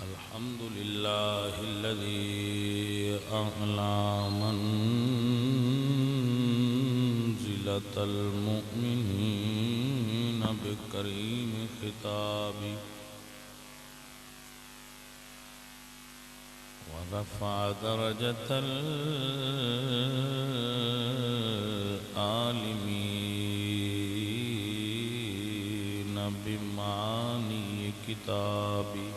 الحمد لله الذي أعلى منزلة المؤمنين بكريم خطابه ورفع درجة العالمين بمعاني كتابه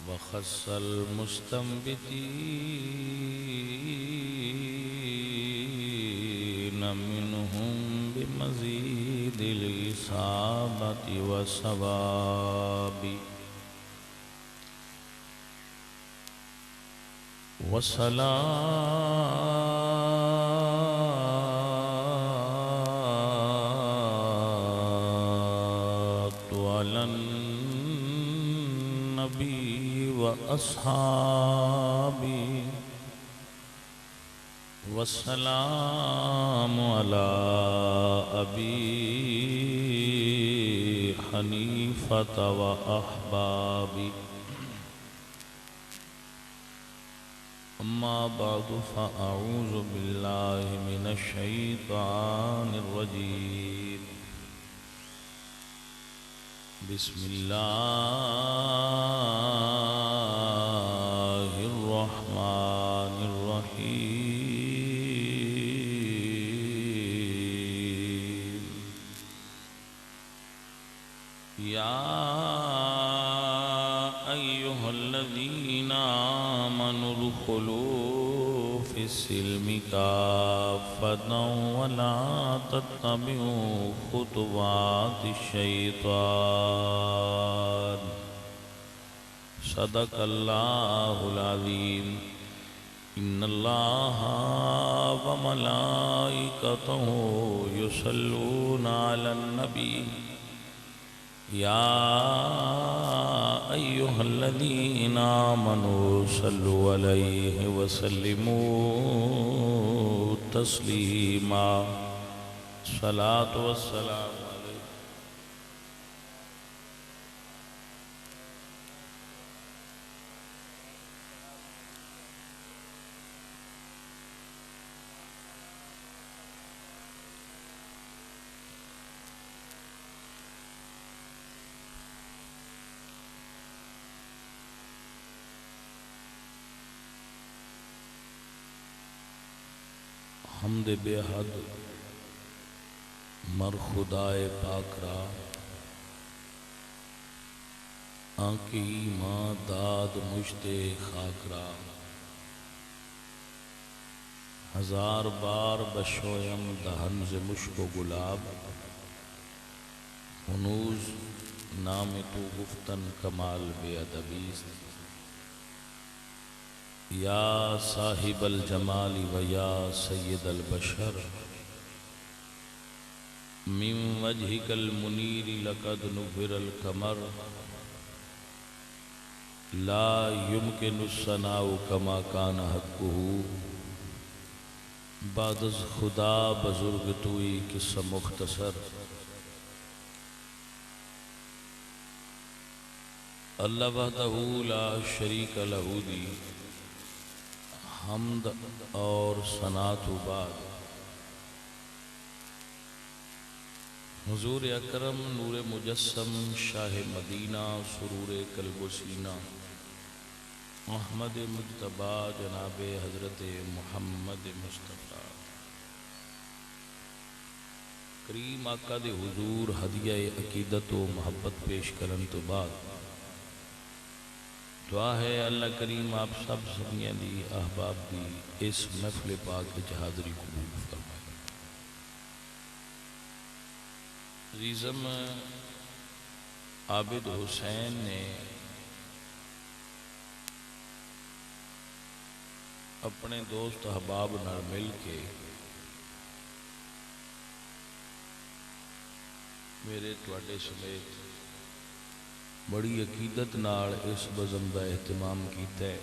وخص المستنبتين منهم بمزيد الإصابة والصواب والصلاة على النبي وأصحابه والسلام على أبي حنيفة وأحبابه أما بعد فأعوذ بالله من الشيطان الرجيم بسم الله الرحمن الرحيم يا أيها الذين آمنوا ادخلوا في السلم كافة ولا تتبعوا خطوات الشيطان صدق الله العظيم إن الله وملائكته يصلون على النبي يا أيها الذين آمنوا صلوا عليه وسلموا تسليما صلاة والسلام عليه حمد بے حد مر خدائے پاک را آنکی ماں داد مجھتے خاک را ہزار بار بشویم دہن ز مشک و گلاب ہنوز نام تو گفتن کمال بے ادبیست یا صاحب الجمال و یا سید البشر من وجهك المنیر لقد نور القمر لا يمكن الثناء كما كان حقه بعد از خدا بزرگ توئی قصہ مختصر اللہ وحدہ لا شریک لہ دی حمد اور ثنا تو بعد حضور اکرم نور مجسم شاہ مدینہ سرور قلب و سینہ احمد مجتبی جناب حضرت محمد مصطفیٰ کریم آقا دے حضور ہدیہ عقیدت و محبت پیش کرن تو بعد دعا ہے اللہ کریم آپ سب سبیاں دی احباب دی اس محفل پاک وچ حاضری قبول فرمائے۔ عزیزم عابد حسین نے اپنے دوست احباب نال مل کے میرے تواڈے سمیت بڑی عقیدت نال اس بزم دا اہتمام کیتا ہے۔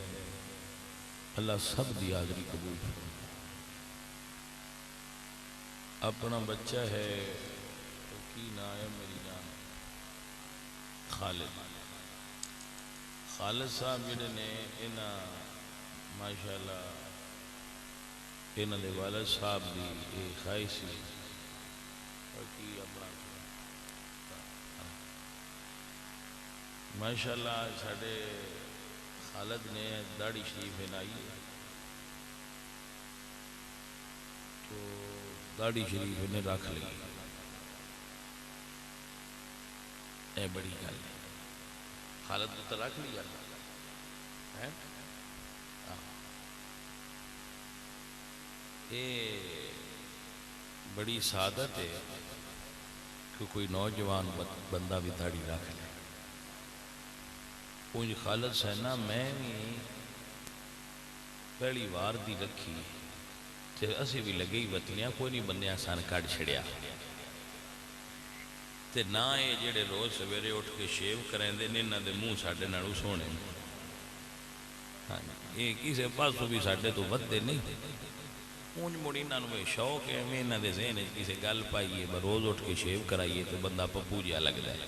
اللہ سب دی حاضری قبول فرمائے۔ اپنا بچہ ہے کی نا ہے میری جان خالد صاحب جڑے نے انہاں ماشاءاللہ انہاں دے والد صاحب دی یہ خواہش سی اور کی اپنا ماشاءاللہ ساڈے خالد نے داڑھی شریف بنائی ہے تو داڑھی شریف نے رکھ لی اے بڑی گل ہے خالد نے تو رکھ لیا ہے یہ بڑی سعادت ہے کہ کوئی نوجوان بندہ بھی داڑھی رکھ لے اونج خالد سینا میں بھی پہلی وار دی رکھی تے اسی بھی لگے ہی وطنیاں کوئی نہیں بندیاں سان کٹ چھڑیا تے نہ یہ جڑے روز سویرے اٹھ کے شیو کریں دے نہ دے منہ ساڈے نالوں سونے ہاں یہ کسے پاسوں بھی ساڈے تو ودے نہیں اونج مڑی انہاں نوں شوق ہے میں انہاں دے ذہن وچ کسے گل پائیے روز اٹھ کے شیو کرائیے تو بندہ پپو جیا لگدا ہے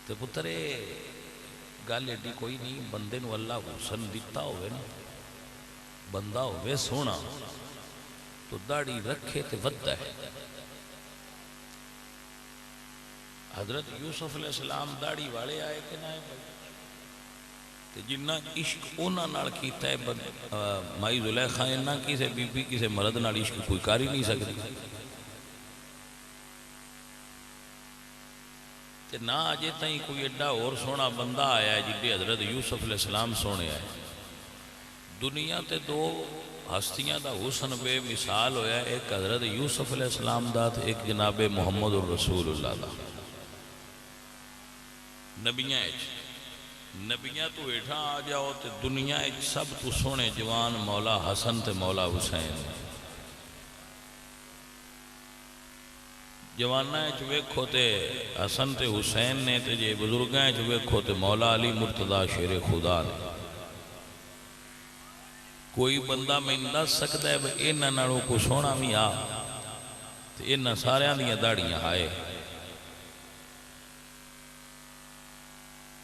تو پترے گل ایڈی کوئی نہیں بندے نو اللہ حسن دیتا ہوئے نا بندہ ہوئے سونا تو داڑھی رکھے تے ودہ ہے حضرت یوسف علیہ السلام داڑھی والے آئے کہ نہ آئے تے جنہ عشق اونا نال کیتا ہے مائی زلیخا نہ کسے بی بی کسے مرد نال عشق کوئی کر ہی نہیں سکتی تے نہ آجے تائیں کوئی ایڈا اور سونا بندہ آیا ہے جنہی حضرت یوسف علیہ السلام سونے آئے دنیا تے دو ہستیاں دا حسن بے مثال ہویا ہے ایک حضرت یوسف علیہ السلام دا ایک جناب محمد الرسول اللہ دا نبیاں تو ایٹھا آ جاؤ تے دنیا سب تو سونے جوان مولا حسن تے مولا حسین جوانہ ویکھو تے حسن تے حسین نے تے جے بزرگاں ویکھو تے مولا علی مرتضی شیر خدا نے کوئی بندہ میں دس سکتا ہے بھئی انہاں نالوں کو سونا بھی آ تے انہاں ساریاں دیاں داڑیاں آئے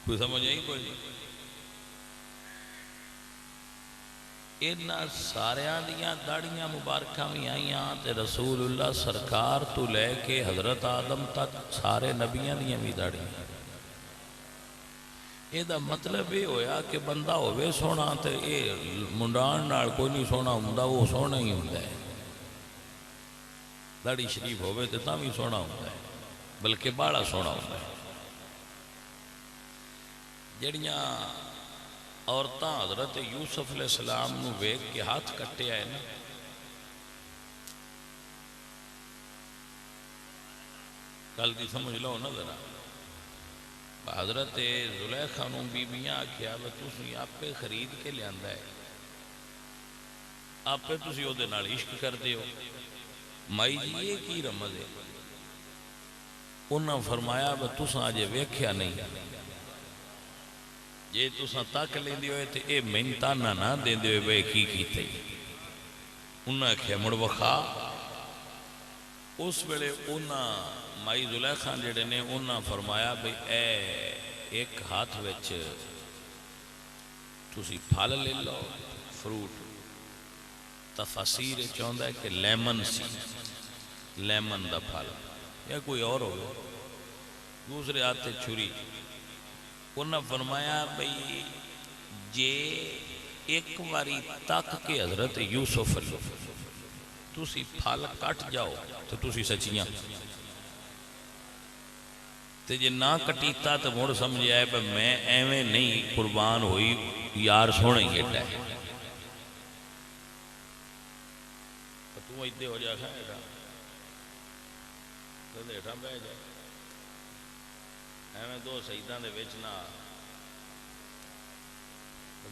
کوئی سمجھ آئی کوئی انہاں ساریاں دیاں داڑیاں مبارکہ بھی آئیاں تے رسول اللہ سرکار تو لے کے حضرت آدم تک سارے نبیاں دیاں بھی داڑیاں یہ دا مطلب یہ ہویا کہ بندہ ہوئے سونا تے یہ منڈان نال کوئی نہیں سونا ہوندا وہ سونا ہی ہوندا ہے داڑھی شریف ہوئے تے تاں بھی سونا ہوندا ہے بلکہ باڑا سونا ہوندا ہے جڑیاں عورتاں حضرت یوسف علیہ السلام نو ویکھ کے ہاتھ کٹے آئے نا کل دی سمجھ لو نا ذرا حضرت زلیخا نو بیبیاں آکھیا وہ تسی آپے خرید کے لے آندا ہے آپے تسی او دے نال عشق کر دیو مائی جی یہ کی رمز ہے انہاں فرمایا وہ تساں آجے ویکھیا نہیں یہ تساں تک لیندے ہوئے تے اے منتانا نہ دیندے ہوئے بے کی کیتے انہاں کہے مڑ وخا اس ویلے انہاں مائی زلیخا جڑے نے انہاں فرمایا بھئی اے ایک ہاتھ وچ تسی پھل لے لو فروٹ تفسیر چاہندا ہے کہ لیمن سی لیمن دا پھل یا کوئی اور ہو دوسرے ہاتھ چھری انہاں فرمایا بھئی جے ایک واری تک کے حضرت یوسف تسی پھل کٹ جاؤ تو تسی سچیاں تے جے نہ کٹیتا تو مڑ سمجھ آئے بھئی میں ایویں نہیں قربان ہوئی یار سونے ہی ایڈا ہے تو ایدے ہو جا کھائے گا تو دیٹھا بے جائے ایویں دو سیدان دے ویچنا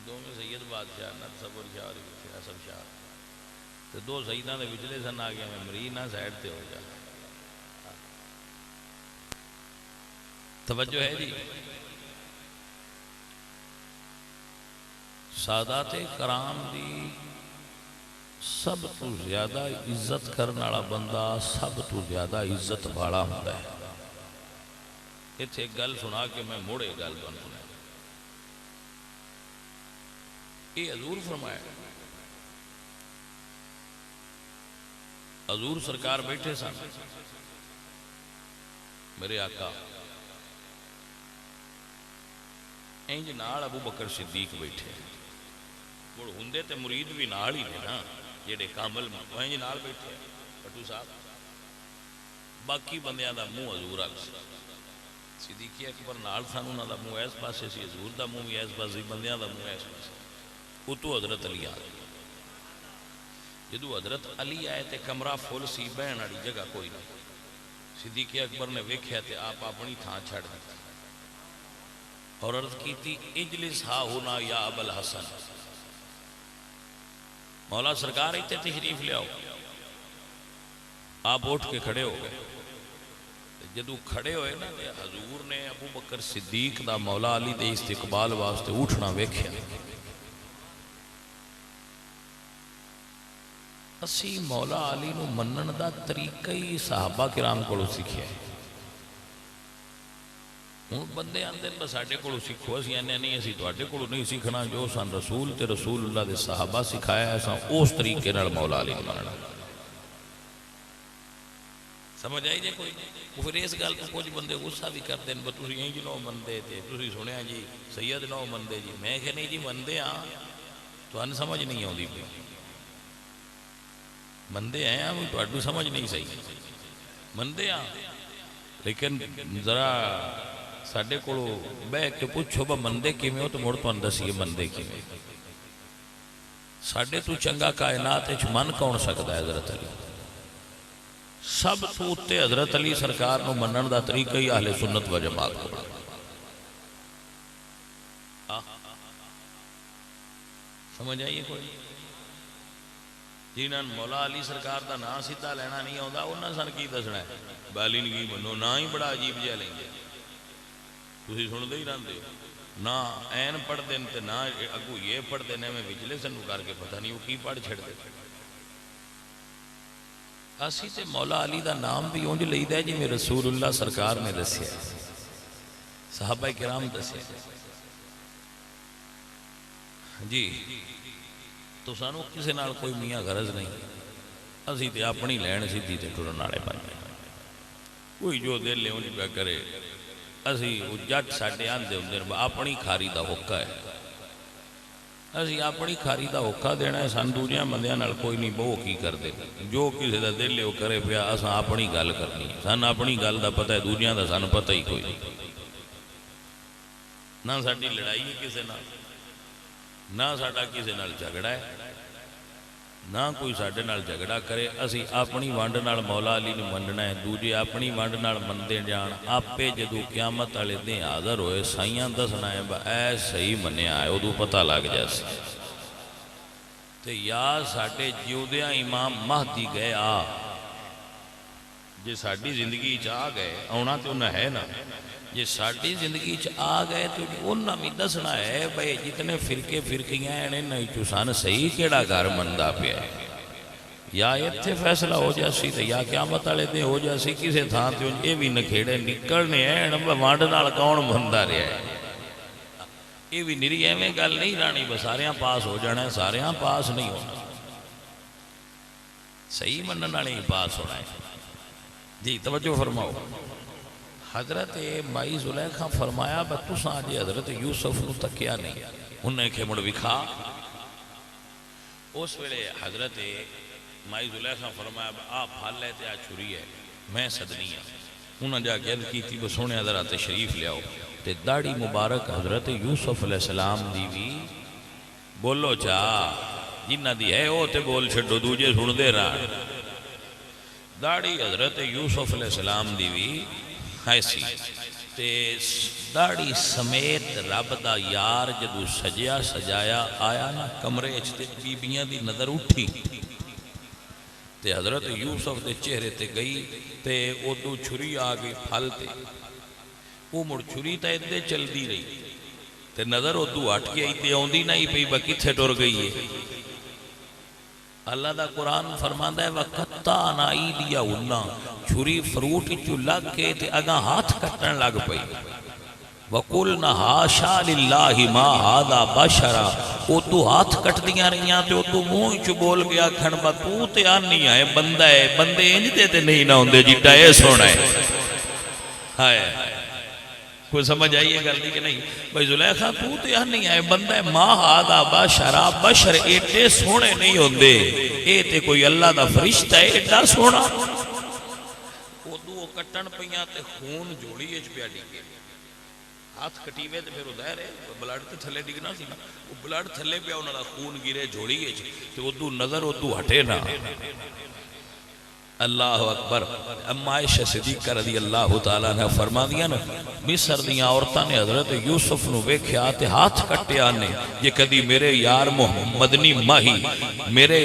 دو میں سید بادشاہ نت صبر شاہ اور حسب شاہ تو دو سیدان دے وچلے سن آگیا میں مری نہ سائڈ تے ہو جا توجہ ہے جی سادات کرام دی سب تو زیادہ عزت کرنے والا بندہ سب تو زیادہ عزت والا ہوتا ہے اتنے ایک گل سنا کے میں مڑ ایک گل تمہیں سنا، یہ حضور فرمایا، حضور سرکار بیٹھے سن، میرے آقا انج نال ابو بکر صدیق بیٹھے، مڑ ہوندے تے مرید بھی نال ہی نے نا جڑے کامل انج نال بیٹھے پٹو صاحب، باقی بندیاں دا منہ حضور اگ سی، صدیق اکبر نال سن، انہاں دا منہ اس پاسے سی، حضور دا منہ بھی اس پاسے، بندیاں دا منہ اس پاسے، اتو حضرت علی آ گئے، جدو حضرت علی آئے تے کمرہ فل سی، بہن والی جگہ کوئی نہیں، صدیق اکبر نے ویکھیا تے آپ اپنی تھان چھڑ دی اور عرض کی تھی اجلس ہا ہونا یا ابو الحسن، مولا سرکار اتنے تشریف لے آؤ، آپ اٹھ کے کھڑے ہو گئے، جدو کھڑے ہوئے نا حضور نے ابو بکر صدیق دا مولا علی دے استقبال واسطے اٹھنا ویکھیا، اسی مولا علی نو منن دا طریقہ ہی صحابہ کرام کو سیکھیا ہے، ہوں بندے آندے بس ساڈے کولوں سیکھو، اسی آنے نہیں، اسی تواڈے کولوں نہیں سیکھنا، جو سن رسول تے رسول اللہ دے صحابہ سکھایا ہے سان اس طریقے نال مولا علی مننا، سمجھ آئی جے کوئی؟ پھر اس گل تو کچھ بندے غصہ بھی کرتے ہیں، تسی انج نو مندے تے تسی سنیا جی سید نو مندے جی، میں کہ نہیں جی مندے ہاں، تھانوں سمجھ نہیں آندی پئی، مندے ہیں ہم، تہاڈوں سمجھ نہیں صحیح، مندے ہاں لیکن ذرا ساڈے کولوں بہ کے پوچھو با مندے کیویں ہو تو مڑ تانوں دسیے مندے کیویں، ساڈے تو چنگا کائنات وچ من کون سکدا ہے حضرت علی، سب تو اتے حضرت علی سرکار نو منن دا طریقہ ہی اہل سنت و جماعت کو، سمجھ آئیے کوئی؟ جنہاں مولا علی سرکار دا نام سیدھا لینا نہیں آتا انہاں سن کی دسنا ہے، بالینگی منو نہ ہی بڑا عجیب جہا لیں گے، تسی سنتے ہی رہتے ہو، نہ این پڑھتے ہیں تو نہ اگو یہ پڑھتے ہیں، میں وچلے سنو کر کے پتہ نہیں وہ کی پڑھ چھڑ دے، اسی تے مولا علی دا نام بھی اونج لئیدا ہے جی میں رسول اللہ سرکار نے دسیا، صحابہ کرام دسیا جی، تو سانو کسی نال کوئی میاں غرض نہیں، اسی تے اپنی لین سیدھی تے ٹرن والے بندے، کوئی جو دل لے اونج پہ کرے، اسی جٹ ساڈے آندے ہوندے اپنی کھاری دا حکا ہے، اسی اپنی کھاری دا حکا دینا ہے، سن دوجیاں بندیاں نال کوئی نہیں بہو کی کر دے، جو کسی دا دل لے وہ کرے پیا، اساں اپنی گل کرنی، سن اپنی گل دا پتہ ہے، دوجیاں دا سن پتہ ہی کوئی نہیں، نہ ساڈی لڑائی ہے کسی نال، نہ ساڈا کسی نال جھگڑا ہے، نہ کوئی ساڈے نال جھگڑا کرے، اسی اپنی ونڈ نال مولا علی نو مننا ہے، دوجے اپنی ونڈ نال مندے جان، آپے جدو قیامت والے دن حاضر ہوئے سائیاں دسنا ہے اے صحیح منیا ہے، ادو پتہ لگ جائے تے یا ساڈے جیودیاں امام مہدی گئے آ، جے ساڈی زندگی چ آ گئے، آنا تو انہیں ہے نا، جے ساڈی زندگی چ آ گئے تو انہاں بھی دسنا ہے بھئی جتنے فرقے فرقیاں ہیں انہاں چوں سن صحیح کیڑا گھر مندا پیا ہے، یا اتنے فیصلہ ہو جاسی تے یا قیامت والے دن ہو جاسی کسے تھان تے یہ بھی نکھیڑے نکلنے ہیں، وانڈ نال کون بندا رہا ہے، یہ بھی نری ایویں گل نہیں رانی بس ساریاں پاس ہو جانا ہے، ساریاں پاس نہیں ہونا، صحیح منن والے ہی پاس ہونا ہے جی، توجہ فرماؤ، حضرت مائی زلیخا فرمایا بس تساں جی حضرت یوسف نو تکیا نہیں، انہیں کہ مڑ وکھا، اس ویلے حضرت مائی زلیخا فرمایا آپ پھل ہے تے آ چھری ہے میں صدنی ہے، انہاں جا کے عرض کی تھی بس سونے ذرا تشریف لے آؤ، تے داڑھی مبارک حضرت یوسف علیہ السلام دی بھی بولو چاہ جنہ دی ہے وہ تے بول چھڑو دوجے سن دے رہا، داڑھی حضرت یوسف علیہ السلام دی بھی ایسی تے داڑھی سمیت رب دا یار جدو سجیا سجایا آیا نا کمرے اچھتے بیبیاں دی نظر اٹھی تے حضرت یوسف دے چہرے تے گئی تے او دو چھری آگئی پھل تے وہ مڑ چھری تا ادھے چل دی رہی تے نظر او دو ہٹ کے آئی تے اوندی نہیں پئی با کتھے ٹر گئی ہے، اللہ دا قرآن فرماندا ہے وَقَطَّعْنَا أَيْدِيَهُنَّ چھری فروٹ چو لگ کے تے اگاں ہاتھ کٹن لگ پئی وَقُلْنَا حَاشَا لِلَّهِ مَا هَذَا بَشَرًا او تو ہاتھ کٹ دیاں رہیاں تے او تو منہ چ بول گیا کھڑ تو تے آنی ہے بندہ ہے بندے انج دے تے نہیں نہ ہوندے جیٹا اے سونا ہے ہائے کوئی سمجھ آئیے گل دی کہ نہیں بھائی زلیخا تو تے آنی ہے بندہ ہے ما هَذَا بَشَرًا بشر ایٹے سونے نہیں ہوندے اے تے کوئی اللہ دا فرشتہ ہے ایٹا سونا او دو کٹن پیاں تے خون جوڑی اچ پیا ڈگے ہاتھ کٹیوے تے پھر ادھر ہے بلڈ تے تھلے ڈگنا سی نا وہ بلڈ تھلے پیا انہاں دا خون گرے جوڑی اچ تے ادو نظر ادو ہٹے نا اللہ اکبر اما عائشہ صدیقہ رضی اللہ تعالیٰ نے فرما دیا نا مصر دیاں عورتاں نے حضرت یوسف نو ویکھیا تے ہاتھ کٹیا نے یہ کدی میرے یار مدنی ماہی میرے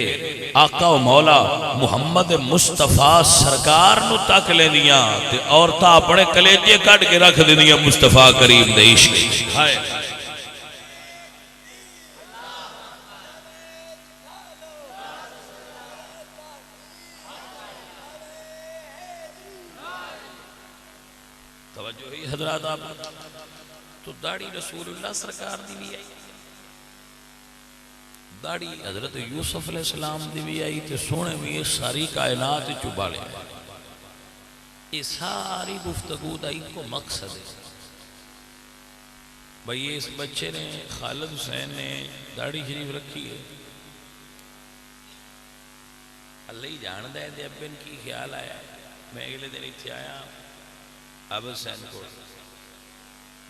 آقا و مولا محمد مصطفیٰ سرکار نو تک لے دیاں تے عورتاں اپنے کلیجے کٹ کے رکھ دے دیاں مصطفیٰ کریم دے عشق ہائے توجہ ہی حضرات آپ تو داڑھی رسول اللہ سرکار دی بھی آئی داڑھی حضرت یوسف علیہ السلام دی بھی آئی تے سونے بھی یہ ساری کائنات چوبالے یہ ساری گفتگو دا ایک کو مقصد ہے بھئی اس بچے نے خالد حسین نے داڑھی شریف رکھی ہے اللہ ہی جان دے دے اب ان کی خیال آیا میں اگلے دن اتھے آیا اب حسین کو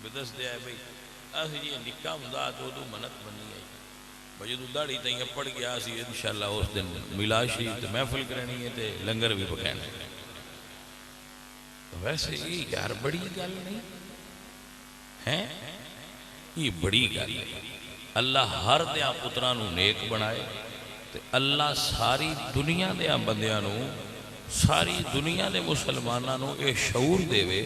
بدس دیا ہے بھئی آخر یہ نکاح مدعا تو منت بنی آئی بھئی تو داڑھی تائیں پڑ گیا سی انشاءاللہ اس دن ملا شریف تے محفل کرنی ہے تے لنگر بھی پکانا ہے ویسے یہ یار بڑی گل نہیں ہیں یہ بڑی گل ہے اللہ ہر دیا پترانو نیک بنائے تے اللہ ساری دنیا دیا بندیانو ساری دنیا دے مسلمانانو اے شعور دے وے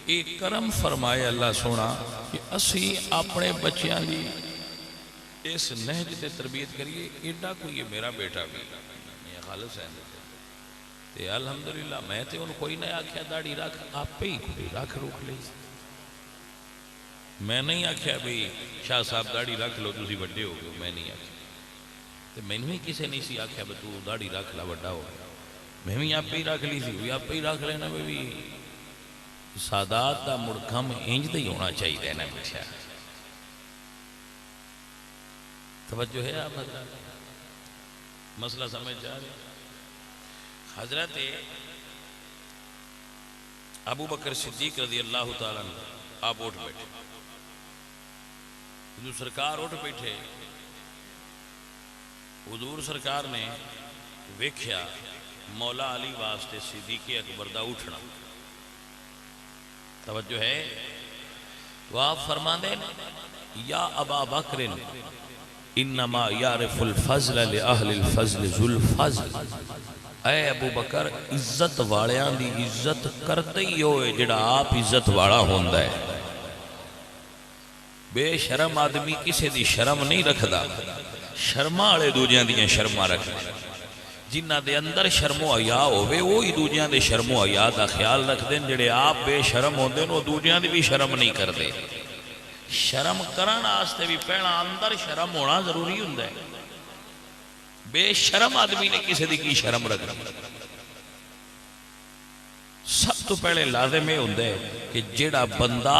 اے کرم فرمائے اللہ سونا کہ اسی اپنے بچیاں دی اس نہج تے تربیت کریے ایڈا کوئی میرا بیٹا بھی یہ خالد صاحب تے الحمدللہ میں تے ان کوئی نہ آکھیا داڑھی رکھ آپ پہ ہی کوئی رکھ روک لئی میں نہیں آکھیا بھی شاہ صاحب داڑھی رکھ لو تسی بڑے ہو گئے میں نہیں آکھیا تے میں نے کسے نہیں سی آکھیا بھی تو داڑھی رکھ لا بڑا ہو گیا میں بھی آپ پہ ہی رکھ لی سی بھی آپ پہ ہی رکھ لینا بھی سادات دا مڑکم انج دے ہونا چاہیے دینا بچہ توجہ ہے آپ حضرات مسئلہ سمجھ جا رہے حضرت ابو بکر صدیق رضی اللہ تعالیٰ نے آپ اٹھ بیٹھے حضور سرکار اٹھ بیٹھے حضور سرکار نے ویکھیا مولا علی واسطے صدیق اکبر دا اٹھنا توجہ ہے وہ آپ فرمان دیں یا ابا بکر انما یعرف الفضل لأہل الفضل ذو الفضل اے ابو بکر عزت والیاں دی عزت کرتے ہی ہوئے جڑا آپ عزت والا ہوندہ ہے بے شرم آدمی کسے دی شرم نہیں رکھدا شرما والے دوجیاں دیاں شرما رکھدا جنہ دے اندر شرم و حیا ہوئے وہی دوجیاں دے شرم و حیا دا خیال رکھ دیں جڑے آپ بے شرم ہوندے وہ دوجیاں دی بھی شرم نہیں کر دے شرم کرن واسطے بھی پہلا اندر شرم ہونا ضروری ہوندا ہے بے شرم آدمی نے کسی دی کی شرم رکھنی سب تو پہلے لازم یہ ہوندا ہے کہ جڑا بندہ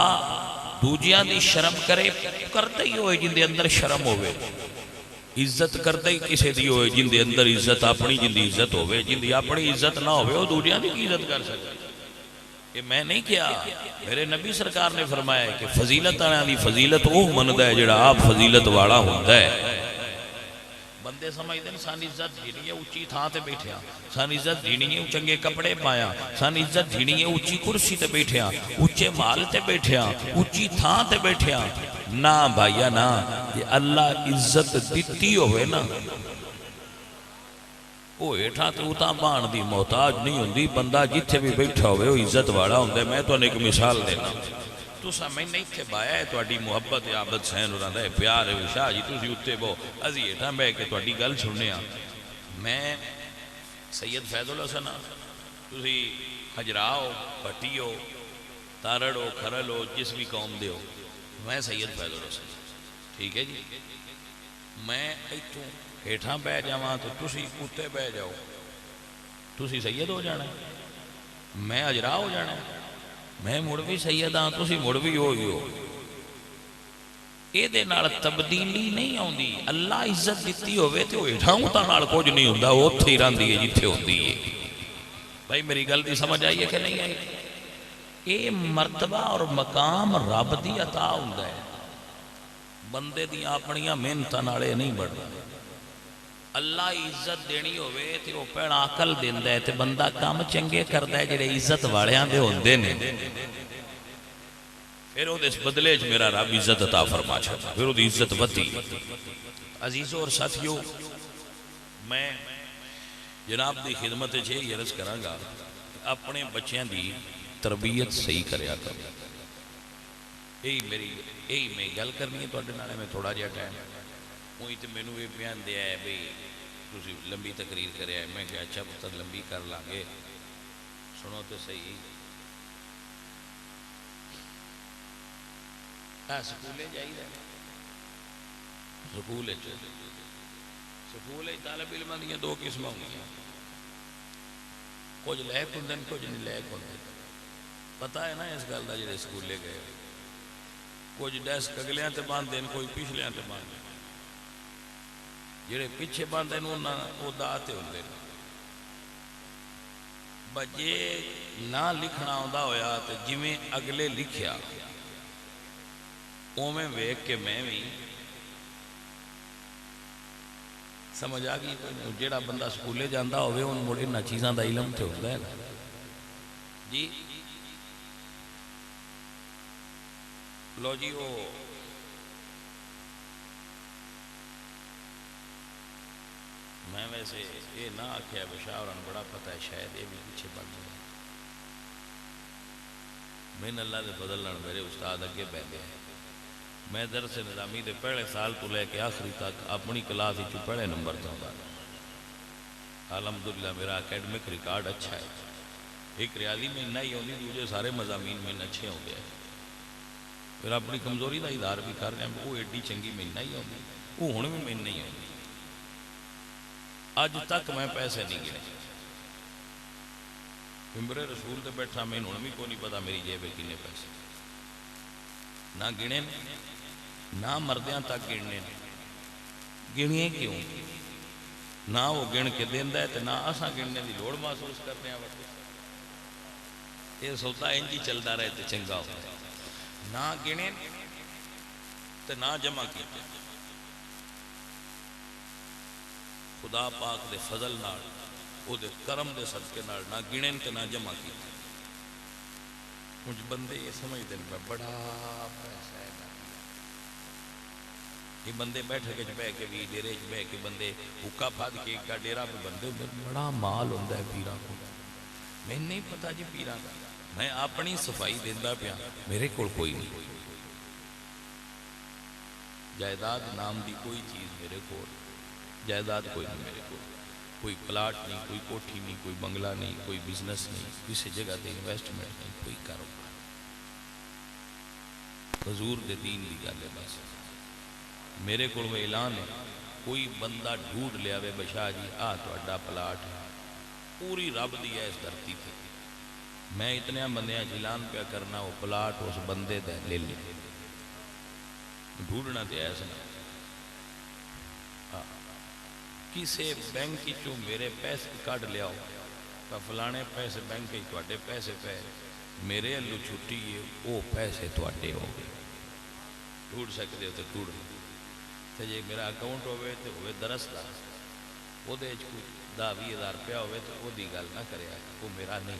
دوجیاں دی شرم کرے کرتے ہی ہوئے جن دے اندر شرم ہوئے عزت کرتے ہی کسی دی ہوئے جن دے اندر عزت اپنی جن دی عزت ہوئے جن دی اپنی عزت نہ ہوئے وہ دوجیاں دی کی عزت کر سکتے کہ میں نہیں کیا میرے نبی سرکار نے فرمایا ہے کہ فضیلت آنے دی فضیلت وہ مندہ ہے جڑا آپ فضیلت والا ہوندہ ہے بندے سمجھ دیں سان عزت جینی ہے اچھی تھا تے بیٹھے ہیں سان عزت جینی ہے چنگے کپڑے پایا سان عزت جینی ہے اچھی کرسی تے بیٹھے ہیں اچھے مال تے بیٹھے ہیں اچھی تھا تے بیٹھے ہیں نا بھائیا نا یہ اللہ عزت دیتی ہوئے نا وہ ایٹھا تو اتا بان دی محتاج نہیں ہوندی بندہ جتھے بھی بیٹھا ہوئے وہ عزت والا ہوندے میں تو ایک مثال دینا تو سا میں نہیں تھے بایا ہے تو اڈی محبت عابد سین ہو رہا ہے پیار ہے شاہ جی تو اسی اتے بو ازی ایٹھا میں کہ تو اڈی گل چھوڑنے ہاں میں سید فیض الحسن ہاں، تسی ہجرا ہو، بھٹی ہو، تارڑ ہو، کھرل ہو، جس بھی قوم دے ہو، میں سید فیض الحسن، ٹھیک ہے جی۔ میں ایتھوں ہیٹھاں بہ جاواں تو تسی اُتے بہ جاؤ، تسی سید ہو جانا، میں ہجرا ہو جانا، میں مڑ بھی سید ہاں، تسی مڑ بھی ہو ہی ہو۔ یہ تبدیلی نہیں آتی۔ اللہ عزت دیتی ہوئے تو ہیٹھاں نال کچھ نہیں ہوندا، وہ اوتھے ہی رہندی ہے جتھے ہوندی ہے۔ بھائی میری گل دی سمجھ آئی ہے کہ نہیں آئی؟ یہ مرتبہ اور مقام رب دی عطا ہوندا ہے، بندے دی اپنیاں محنتاں نال نہیں بڑھدا۔ اللہ عزت دینی ہوئے تو وہ پہلا عقل دیندا ہے، تے بندہ کام چنگے کردا ہے جڑے عزت والیاں دے ہوندے نے، پھر وہ اس بدلے چ میرا رب عزت عطا فرما چھڑدا، پھر وہ عزت ودی۔ عزیزو اور ساتھیو، میں جناب دی خدمت چ یہ عرض کراں گا، اپنے بچیاں دی تربیت صحیح کریا کرو۔ یہی میں گل کرنی ہے تواڈے نال، میں تھوڑا جہا ٹائم وہی تو مینوں یہ بیان دیا ہے بھئی تسی لمبی تقریر کریا ہے، میں کہا اچھا پتر لمبی کر لیں گے، سنو تو صحیح۔ سکولے جائیے، سکول طالب علم دیا دو قسم ہوئی، کچھ لائق ہوں کچھ نہیں لائق ہوں۔ پتہ ہے نا اس گل کا جڑے سکولے گئے، کچھ ڈیسک اگلیاں تے باندھتے ہیں، کوئی پچھلیاں تے باندھتے ہیں، جڑے پیچھے باندھتے ہیں وہ داتے ہوندے ہیں۔ بجے نہ لکھنا آندا ہویا تو جویں اگلے لکھیا اوویں ویکھ کے میں بھی سمجھ آ گئی۔ جیڑا بندہ سکولے جاندا ہوئے ان مڑ انہاں چیزاں دا علم تے ہوندا ہے نا جی۔ لو جی، وہ میں ویسے یہ نہ آکھیا بشاورن بڑا پتہ ہے، شاید یہ بھی پیچھے بن جائے۔ میں اللہ دے فضل نال میرے استاد اگے بیٹھے ہیں، میں درس نظامی دے پہلے سال تو لے کے آخری تک اپنی کلاس وچ پہلے نمبر تے ہوندا۔ الحمدللہ میرا اکیڈمک ریکارڈ اچھا ہے، ایک ریاضی میں نہ ہی ہوندی، دوسرے سارے مضامین میں اچھے ہو گئے۔ پھر اپنی کمزوری کا اظہار بھی کر رہے ہیں، وہ ایڈی چنگی میں نہیں ہوندی، وہ ہن بھی میں نہیں ہوندی۔ اج تک میں پیسے نہیں گنے، ممبر رسول تے بیٹھا، میں ہن بھی کوئی نہیں پتا میری جیب میں کنے پیسے، نہ گنے نہ مردیاں تک گننے، گنیے کیوں؟ نہ وہ گن کے دیندا ہے تے نہ اساں گننے دی لوڑ محسوس کرنے ہیں۔ یہ سودا انج ہی چلدا رہے تے چنگا ہو، نہ گنے تے نہ جمع کیتے۔ خدا پاک دے فضل نال، او دے کرم دے صدقے نال نہ گنن تے نہ جمع کیتے۔ کچھ بندے یہ سمجھتے ہیں بڑا پیسہ ہے، یہ بندے بیٹھ کے بہ کے بھی ڈیرے چ بہ کے بندے حکا پھد کے کا ڈیرا پہ بندے بڑا مال ہوتا ہے پیراں کو۔ میں نہیں پتا جی پیراں کا، میں اپنی صفائی دینا پیا، میرے کول کوئی نہیں، جائیداد نام دی کوئی چیز میرے کو، جائیداد کوئی نہیں میرے کو، کوئی پلاٹ نہیں، کوئی کوٹھی نہیں، کوئی بنگلہ نہیں، کوئی بزنس نہیں، کسی جگہ دے انویسٹمنٹ نہیں، کوئی کاروبار۔ حضور دے دین دی گل ہے بس۔ میرے کو اعلان ہے، کوئی بندہ ڈھونڈ لیا وے بشاہ جی آ تہاڈا پلاٹ ہے، پوری رب دی ہے اس دھرتی تے، میں اتنے بندیاں اعلان پیا کرنا وہ پلاٹ اس بندے دے لے لے، ڈھونڈنا تے ایسا نہ کسے بینک چوں میرے پیسے کٹ لیا ہو، فلانے پیسے بینک تواڈے پیسے پے، میرے الو چھٹی ہے وہ پیسے تواڈے ہو گئے، ڈھونڈ سکتے ہو تو ڈھونڈ لو۔ تے جے میرا اکاؤنٹ ہوئے تو ہوئے درس دا، وہ دے کوئی 10-20 ہزار روپیہ ہوئے تو وہ دی گل نہ کرے، وہ میرا نہیں،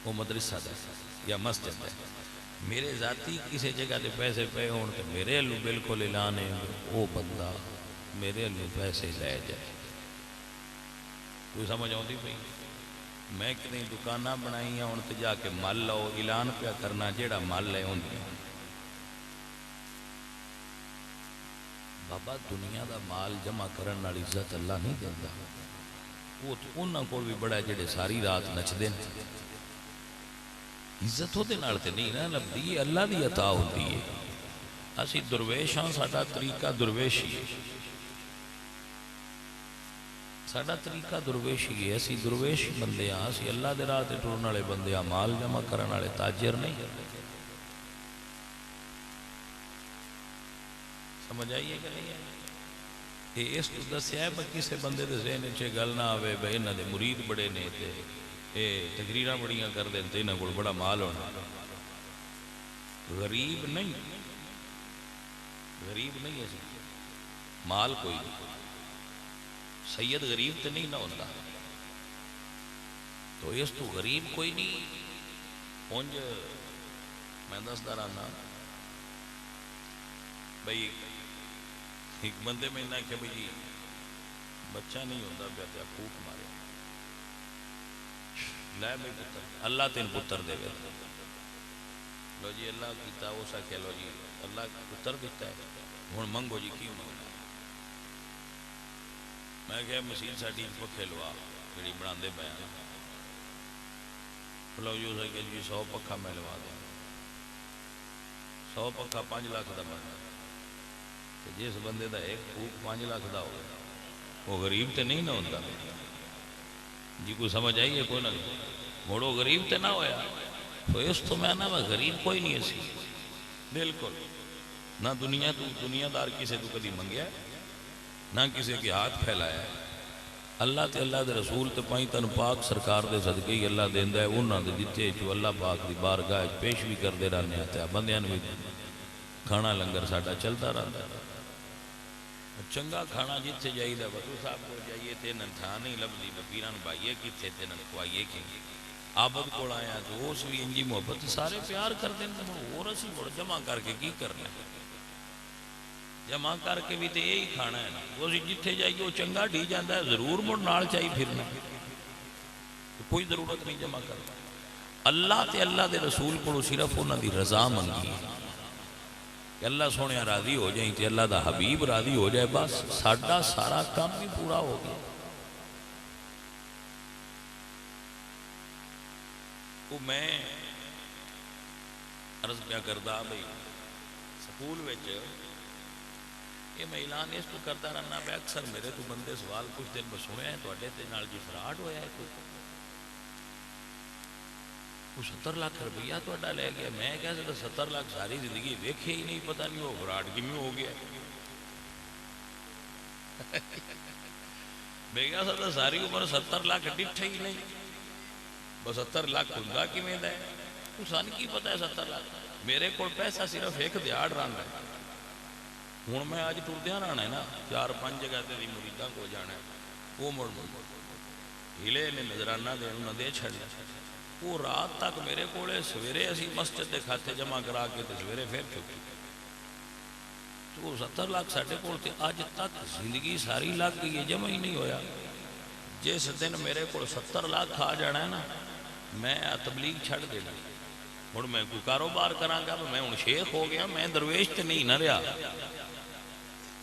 وہ مدرسہ دا یا مسجد ہے۔ میرے ذاتی کسی جگہ دے پیسے پے ہون تو میرے الو بالکل اعلان ہے وہ بندہ میرے الو پیسے لے جائے۔ کوئی سمجھ آؤندی پئی؟ میں کتنی دکاناں بنائی ہیں ہن تے جا کے مال لو، اعلان پیا کرنا جیڑا مال لے ہوندی بابا دنیا دا مال جمع کرن نال عزت اللہ نہیں دیتا، وہ تو انہاں کول بھی بڑا جڑے ساری رات نچدے ہیں، عزت وہ تے نہیں نا لبدی، اللہ دی عطا ہوتی ہے۔ اسی درویش ہاں، ساڈا طریقہ درویشی ہے، ساڈا طریقہ درویشی ہے، اسی درویش بندے ہاں، اسی اللہ دے راہ تے ٹرن والے بندے ہاں، مال جمع کرن والے تاجر نہیں۔ سمجھ آئیے کہ نہیں ہے؟ اس تو دسیا ہے کسی بندے دے ذہن وچ گل نہ آوے بھئی انہاں دے مرید بڑے نے تے اے تقریراں بڑیاں کر دین تے انہاں کول بڑا مال ہونا۔ غریب نہیں، غریب نہیں ہے، مال کوئی نہیں، سید غریب تے نہیں نہ ہوتا، تو اس تو غریب کوئی نہیں۔ اونج میں دسدا رہنا بھئی ایک بندے میں نہ کہ بھئی بچہ نہیں ہوتا پیا تے پھوک مارے، لے بھئی پتر اللہ تین پتر دے گا، لو جی اللہ کیتا ہو سکے، لو جی اللہ پتر دیتا ہے، ہن منگو جی کیوں منگنا؟ میں کہ مسیح ساڈی پکھے لوا جڑی بناندے پے ہیں، لو جی ہو سکے جی 100 پکھا میں لوا دیں، 100 پکھا 5 لاکھ دا بننا، جس بندے دا ایک پھوک 5 لاکھ دا ہو وہ غریب تے نہیں نہ ہوتا جی، کوئی سمجھ آئیے کوئی نہ موڑو غریب تے نہ ہویا، تو اس تو میں نہ غریب کوئی نہیں اسی بالکل نہ دنیا تو دنیا دار کسے تو کدی منگیا نہ کسے کے ہاتھ پھیلایا ہے، اللہ تے اللہ دے رسول تے پائیں تن پاک سرکار دے صدقے ہی اللہ دیندا ہے، انہاں دے دتے جو اللہ پاک دی بارگاہ پیش بھی کردے رہنے آتے ہیں، بندیاں بھی کھانا لنگر ساڈا چلتا رہتا ہے، چنگا کھانا جتھے جائیے وضو صاحب کو جائیے تے نن تھا نہیں لبدی پیران بھائیے کتھے تے نن کھوائیے کہ آبد کو آیا تو اس بھی انجی محبت سارے پیار کر دیں اور اسی مڑ جمع کر کے کی کرنا، جمع کر کے بھی تے یہی کھانا ہے نا، وہ جتھے جائیے وہ چنگا ڈھی جاتا ہے، ضرور مڑ نال چاہیے پھرنا، کوئی ضرورت نہیں جمع کرنا۔ اللہ تے اللہ دے رسول کو صرف انہاں دی رضا منگی ہے کہ اللہ سونے راضی ہو جائیں تے اللہ دا حبیب راضی ہو جائے، بس ساڈا سارا کام بھی پورا ہو گیا۔ وہ میں عرض کیا کردا بھئی سکول وچ یہ میں اعلان اس کو کرتا رہنا پہ اکثر میرے تو بندے سوال کچھ دن میں سنے ہیں تواڈے تے نال جی فراڈ ہویا ہے کوئی 70 لاکھ روپیہ تواڈا لے گیا، میں کہہ سکتا 70 لاکھ ساری زندگی ویکھے ہی نہیں، پتہ نہیں وہ فراڈ کیوں ہو گیا، میں کہہ سکتا ساری عمر 70 لاکھ ڈٹھے ہی نہیں، بس 70 لاکھ ہوندا کیویں دا ہے، سان کی پتہ ہے 70 لاکھ، میرے کول پیسہ صرف ایک دیہڑ رہندا ہے، ہوں میں اج ٹردیاں رہنا ہے نا 4-5 جگہ تے مریداں کو جانا ہے، وہ مڑ ہلے نے نظرانہ دے انہاں دے چھڑیا، وہ رات تک میرے کولے، سویرے اسی مسجد دے کھاتے جمع کرا کے تے سویرے پھر چکی، تو 70 لاکھ ساڈے کول تے اج تک زندگی ساری لگ گئی ہے، جمع ہی نہیں ہویا۔ جس دن میرے کول 70 لاکھ آ جانا ہے نا، میں تبلیغ چھڑ دینا، ہوں میں کوئی کاروبار کراں گا، میں ہوں شیخ ہو گیا، میں درویش تے نہیں نہ رہا،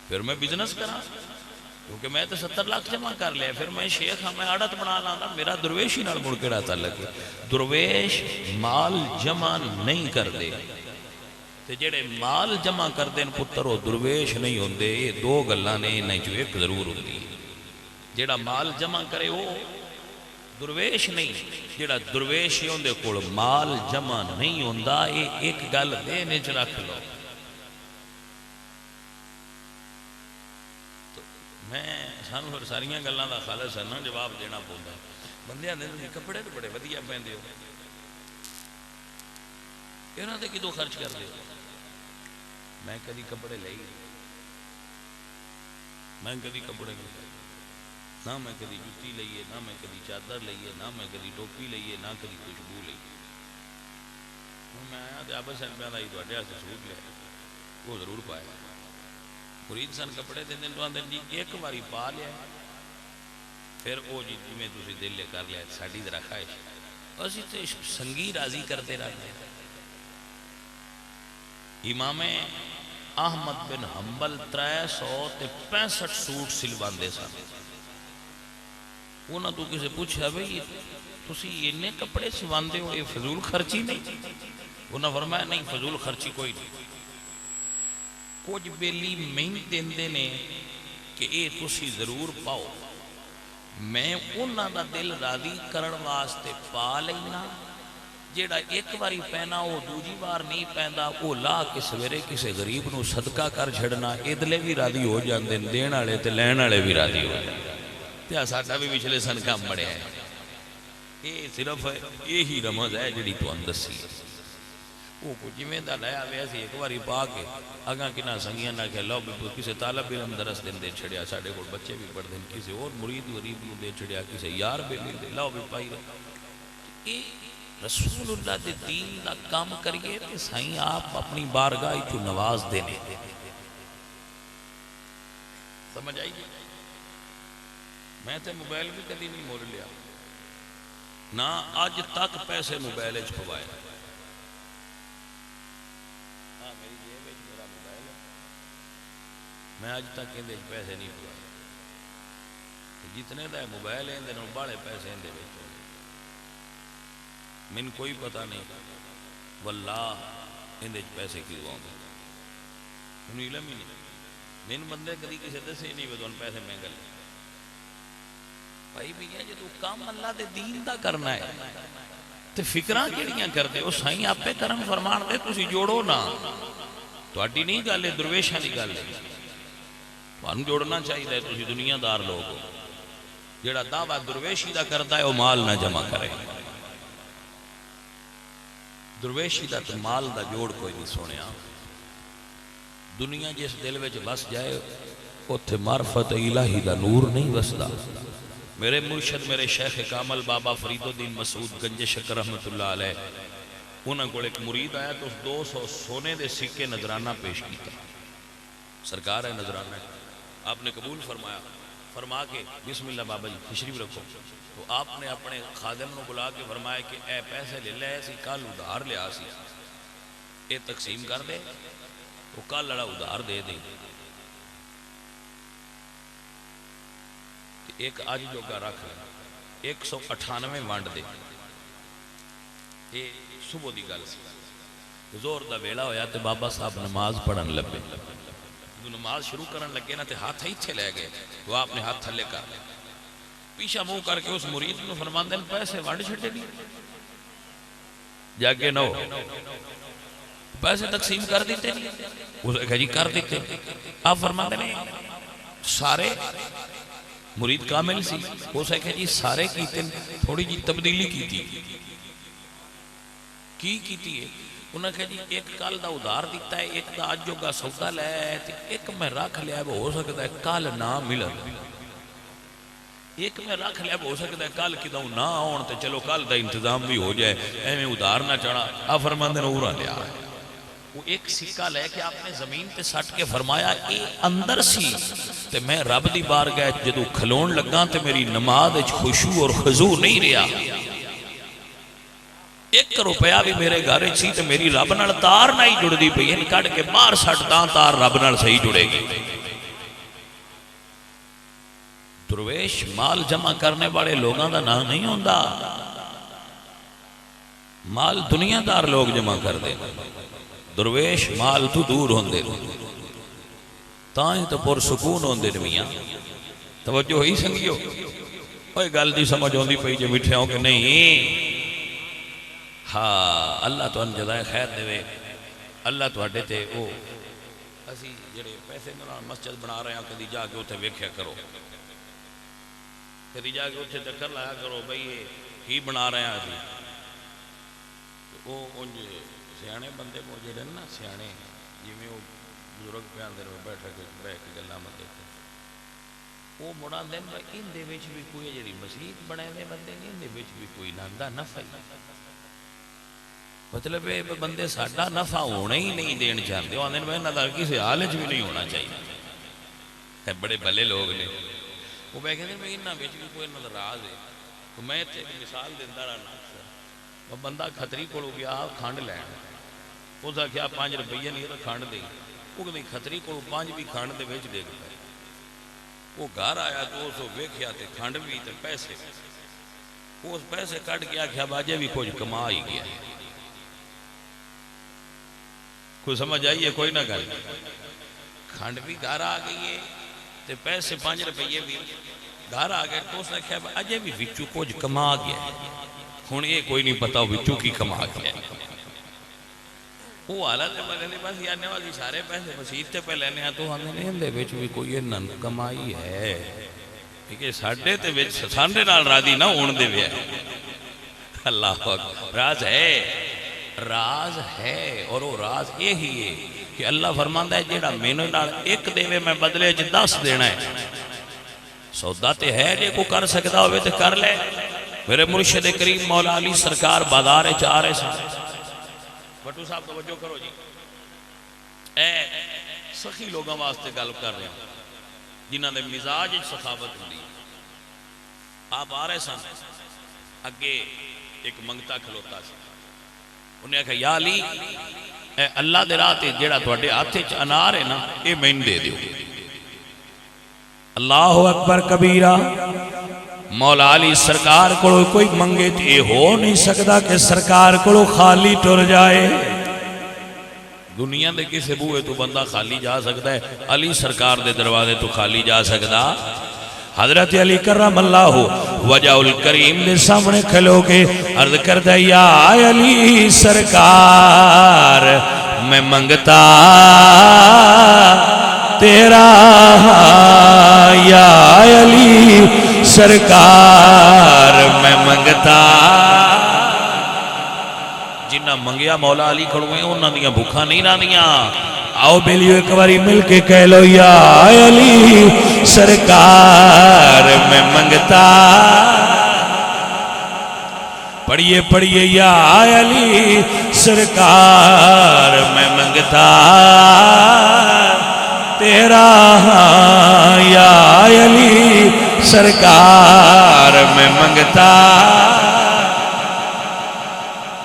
پھر میں بزنس کراں کیونکہ میں تو 70 لاکھ جمع کر لیا، پھر میں شیخ ہاں، میں عادت بنا لاں، میرا درویشی نال مڑ کے تعلق ہے، درویش مال جمع نہیں کر دے تے جڑے مال جمع کر دین پتر وہ درویش نہیں ہوندے، یہ دو گلاں نے انہاں چوں ایک ضرور ہوندی ہے، جڑا مال جمع کرے وہ درویش نہیں، جڑا درویش ہے اندے کول مال جمع نہیں ہوندا، یہ ایک گل دین وچ رکھ لو۔ میں سانوں پھر ساریاں گلاں دا خالص ہے نا جواب دینا پوندا، بندیاں دے کپڑے تے بڑے ودیا پہندے ہو، انہاں تے کدوں خرچ کر دے ہو، میں کدی کپڑے لئی میں کدی کپڑے نہ میں کدی جُتی لئیے، نہ میں کدی چادر لئیے، نہ میں کدی ٹوپی لئیے، نہ کدی خوشبو لئیے، میں آیا تے آبا سن پہ آئی تواڈے واسطے سوٹ لے وہ ضرور پایا، مرید سن کپڑے دین تو آندے جی ایک باری پا لیا پھر وہ جی جویں تسی دل لے کر لیا، ساڈی ذرا خواہش اسی تے سنگی راضی کرتے رہتے۔ امام احمد بن حنبل 365 سوٹ سلواندے سن. انہاں تو کسے پوچھا بھئی تسی اینے کپڑے سواندے ہو، یہ فضول خرچی نہیں؟ انہاں فرمایا نہیں، فضول خرچی کوئی نہیں. کچھ بیلی محنت دیندے نے کہ اے تسی ضرور پاؤ، میں انہاں دا دل راضی کرن واسطے پا لینا. جیڑا ایک باری پہنا وہ دوجی بار نہیں پہندا، وہ لا کے سویرے کسے غریب نو صدقہ کر چھڑنا. ادلے بھی راضی ہو جاندے، دین والے تے لین والے بھی راضی ہو جاندے. تے ساڈا بھی پچھلے سن کام بڑھیا ہے. یہ صرف یہی رمز ہے جڑی تانوں دسی. وہ کچھ جویں دا لیا ویا سی ایک باری پا کے اگاں کنا سنگیاں نہ کہ لو کسے طالب علم درس دے چھڑیا، ساڈے کول بچے بھی پڑھ دین، کسے اور مرید غریب نو دے چھڑیا، کسے یار بیلی دے لو بھی پائی. یہ رسول اللہ دے دین دا کام کریے کہ سائیں آپ اپنی بارگاہ تو نواز دینے. سمجھ آئی؟ میں تے موبائل بھی کدی نہیں مول لیا نہ اج تک پیسے موبائل وچ پوائے. ہاں میری جیب وچ میرا موبائل ہے، میں اج تک اندے وچ پیسے نہیں پوائے. جتنے دا موبائل ہے اندے نال باڑے پیسے اندے وچ من کوئی پتہ نہیں. واللہ اندے وچ پیسے کیوں آؤندے مینوں علم ہی نہیں. من بندے کدی کسے دسے نہیں وے پیسے مہنگے لے. بھائی بھیا جدو کام اللہ دے دین دا کرنا ہے تے فکراں کیڑیاں کردے ہو؟ سائیں آپے کرم فرمان دے، تسی جوڑو نا. تہاڈی نہیں گل ہے، درویشاں دی گل ہے. تانوں جوڑنا چاہیے. تسی دنیا دار لوگ ہو. جیڑا دعویٰ درویشی دا کردا ہے وہ مال نہ جمع کرے. درویشی دا تے مال دا جوڑ کوئی نہیں سونیا. دنیا جس دل وچ بس جائے اوتھے معرفت الہی دا نور نہیں وسدا. میرے مرشد میرے شیخ کامل بابا فرید الدین مسعود گنج شکر رحمت اللہ علیہ، انہاں کو ایک مرید آیا تو 200 سونے دے سکے نذرانہ پیش کیتا. سرکار ہے نذرانہ، آپ نے قبول فرمایا. فرما کے بسم اللہ بابا جی تشریف رکھو. تو آپ نے اپنے خادم کو بلا کے فرمایا کہ اے پیسے لے لے سی، کل ادھار لیا سی، اے تقسیم کر دے، تو کل لڑا ادھار دے دے. ایک آج جو کا رکھ لے 198 وانڈ دے. یہ صبح دی گل سی. زور دا ویلا ہویا تے بابا صاحب نماز پڑھن لگے. جو نماز شروع کرن لگے نا تے ہاتھ ایتھے لے گئے. وہ آپ نے ہاتھ تھلے کر لے، پیچھا منہ کر کے اس مرید کو فرماندے ہیں پیسے وانڈ چھٹے نہیں جاگے نو پیسے تقسیم کر دیتے نہیں. اسے کہا جی کر دیتے. آپ فرماندے ہیں سارے مرید کامل سی. اسے کہا جی سارے کیتے تھوڑی جی تبدیلی کیتی ہے. انہوں نے کہا جی ایک کال دا ادھار دیتا ہے، ایک دا آج جو گا سودا لے ہے، ایک میں رکھ لیا ہے ہو سکتا ہے کال نہ ملن، ایک میں رکھ لیا ہو سکتا ہے کال کی داؤں نہ آن تے چلو کال دا انتظام بھی ہو جائے، میں ادھار نہ چڑھا. آپ فرماندے نے اورا لیا ہے. وہ ایک سکہ لے کے آپ نے زمین پہ سٹ کے فرمایا اے اندر سی تے میں رب دی بارگاہ جدو کھلون لگا تے میری نماز خشوع اور خضوع نہیں رہا. 1 روپیہ بھی میرے گھر سی تے میری رب نال تار نہیں جڑ دی پئی، ان کٹ کے باہر سٹتا تار رب نال صحیح جڑے گی. درویش مال جمع کرنے والے لوگاں دا نام نہیں ہوندا. مال دنیا دار لوگ جمع کر دے، درویش مال تو دور ہوندے تائیں تو پر سکون ہوندے میاں. توجہ ہوئی سنگیو؟ اوے گل دی سمجھ ہوندی پئی جو میٹھے ہوں کہ نہیں. ہاں اللہ تو ان جزائے خیر دے. اللہ تو ہڈے تے او اسی جڑے پیسے نال مسجد بنا رہے ہیں کدی جا کے اوتھے ویکھیا کرو، کدی جا کے اوتھے چکر لایا کرو بھئی یہ کی بنا رہے ہیں اسی. وہ سیانے بندے کو جڑے نا سیانے جویں وہ بزرگ پہ آندے نے بیٹھ کے گلاں مت دیتے، وہ مڑا دین ان دے وچ بھی کوئی جڑی مسجد بنے دے بندے نہیں ان دے وچ بھی کوئی ناندا نفع ہی. مطلب ہے بندے ساڈا نفع ہونا ہی نہیں دین چاہتے، وہ آندے میں نہ کسی حال وچ بھی نہیں ہونا چاہیے. بڑے بھلے لوگ نے وہ میں کہندے میں انہاں وچ بھی کوئی نہ راز ہے. تو میں تے مثال دیندا رہنا. وہ بندہ کھتری کولوں گیا کھنڈ لین، اس آکھیا 5 روپیے نہیں تو کھنڈ دے. وہ کھتری کو 5 بھی کھانڈ دے وچ ڈگ پئے. وہ گھر آیا تو اس ویکھیا تے کھانڈ بھی تے پیسے. اس پیسے کٹ کے آکھیا باجے بھی کچھ کما ہی گیا. کوئی سمجھ آئیے کوئی نہ گل. کھانڈ بھی گھر آ گئی ہے تے پیسے 5 روپیے بھی گھر آ گئے. تو اس نے کہا اجے بھی وچوں کچھ کما گیا. ہن یہ کوئی نہیں پتا وچوں کی کما گیا. وہ حالت ہے بس یار نوازی سارے پیسے مسیت تے پہ لینے ہیں تو ہمیں نہیں دے وچ بھی کوئی نن کمائی ہے. کہ ساڈے تے وچ ساڈے نال راضی نہ ہون دے ویا. اللہ اکبر. راز ہے راز ہے. اور وہ راز یہی ہے کہ اللہ فرماندا ہے جیڑا مینوں نال ایک دیوے میں بدلے وچ 10 دینا ہے. سودا تے ہے جے کو کر سکدا ہوئے تے کر لے. میرے مرشد کریم مولا علی سرکار بازار وچ آ رہے سن. بٹو صاحب توجہ کرو جی. اے سخی لوگاں واسطے گل کر رہے ہیں جنہاں دے مزاج وچ سخاوت ہوندی. آپ آ رہے سن اگے ایک منگتا کھلوتا سی. انہیں کہا یا علی اے اللہ دے راہ تے جیڑا تواڈے ہاتھ وچ انار ہے نا اے مینوں دے دیو. اللہ اکبر کبیرہ. مولا علی سرکار کو کوئی منگے تے یہ ہو نہیں سکتا کہ سرکار کو خالی ٹر جائے. دنیا دے کسے بوئے تو بندہ خالی جا سکتا ہے, علی سرکار دے دروازے تو خالی جا سکتا. حضرت علی کرم اللہ وجہ الکریم دے سامنے کھلو کے عرض کردہ یا علی سرکار میں منگتا تیرا, یا علی سرکار میں منگتا. جنہ منگیا مولا علی کھڑوئے انہاں دیاں بھوکاں نہیں رہندیاں. آؤ بیلیو ایک باری مل کے کہہ لو یا علی سرکار میں منگتا. پڑھیے پڑھیے یا علی سرکار میں منگتا تیرا, یا علی سرکار میں منگتا.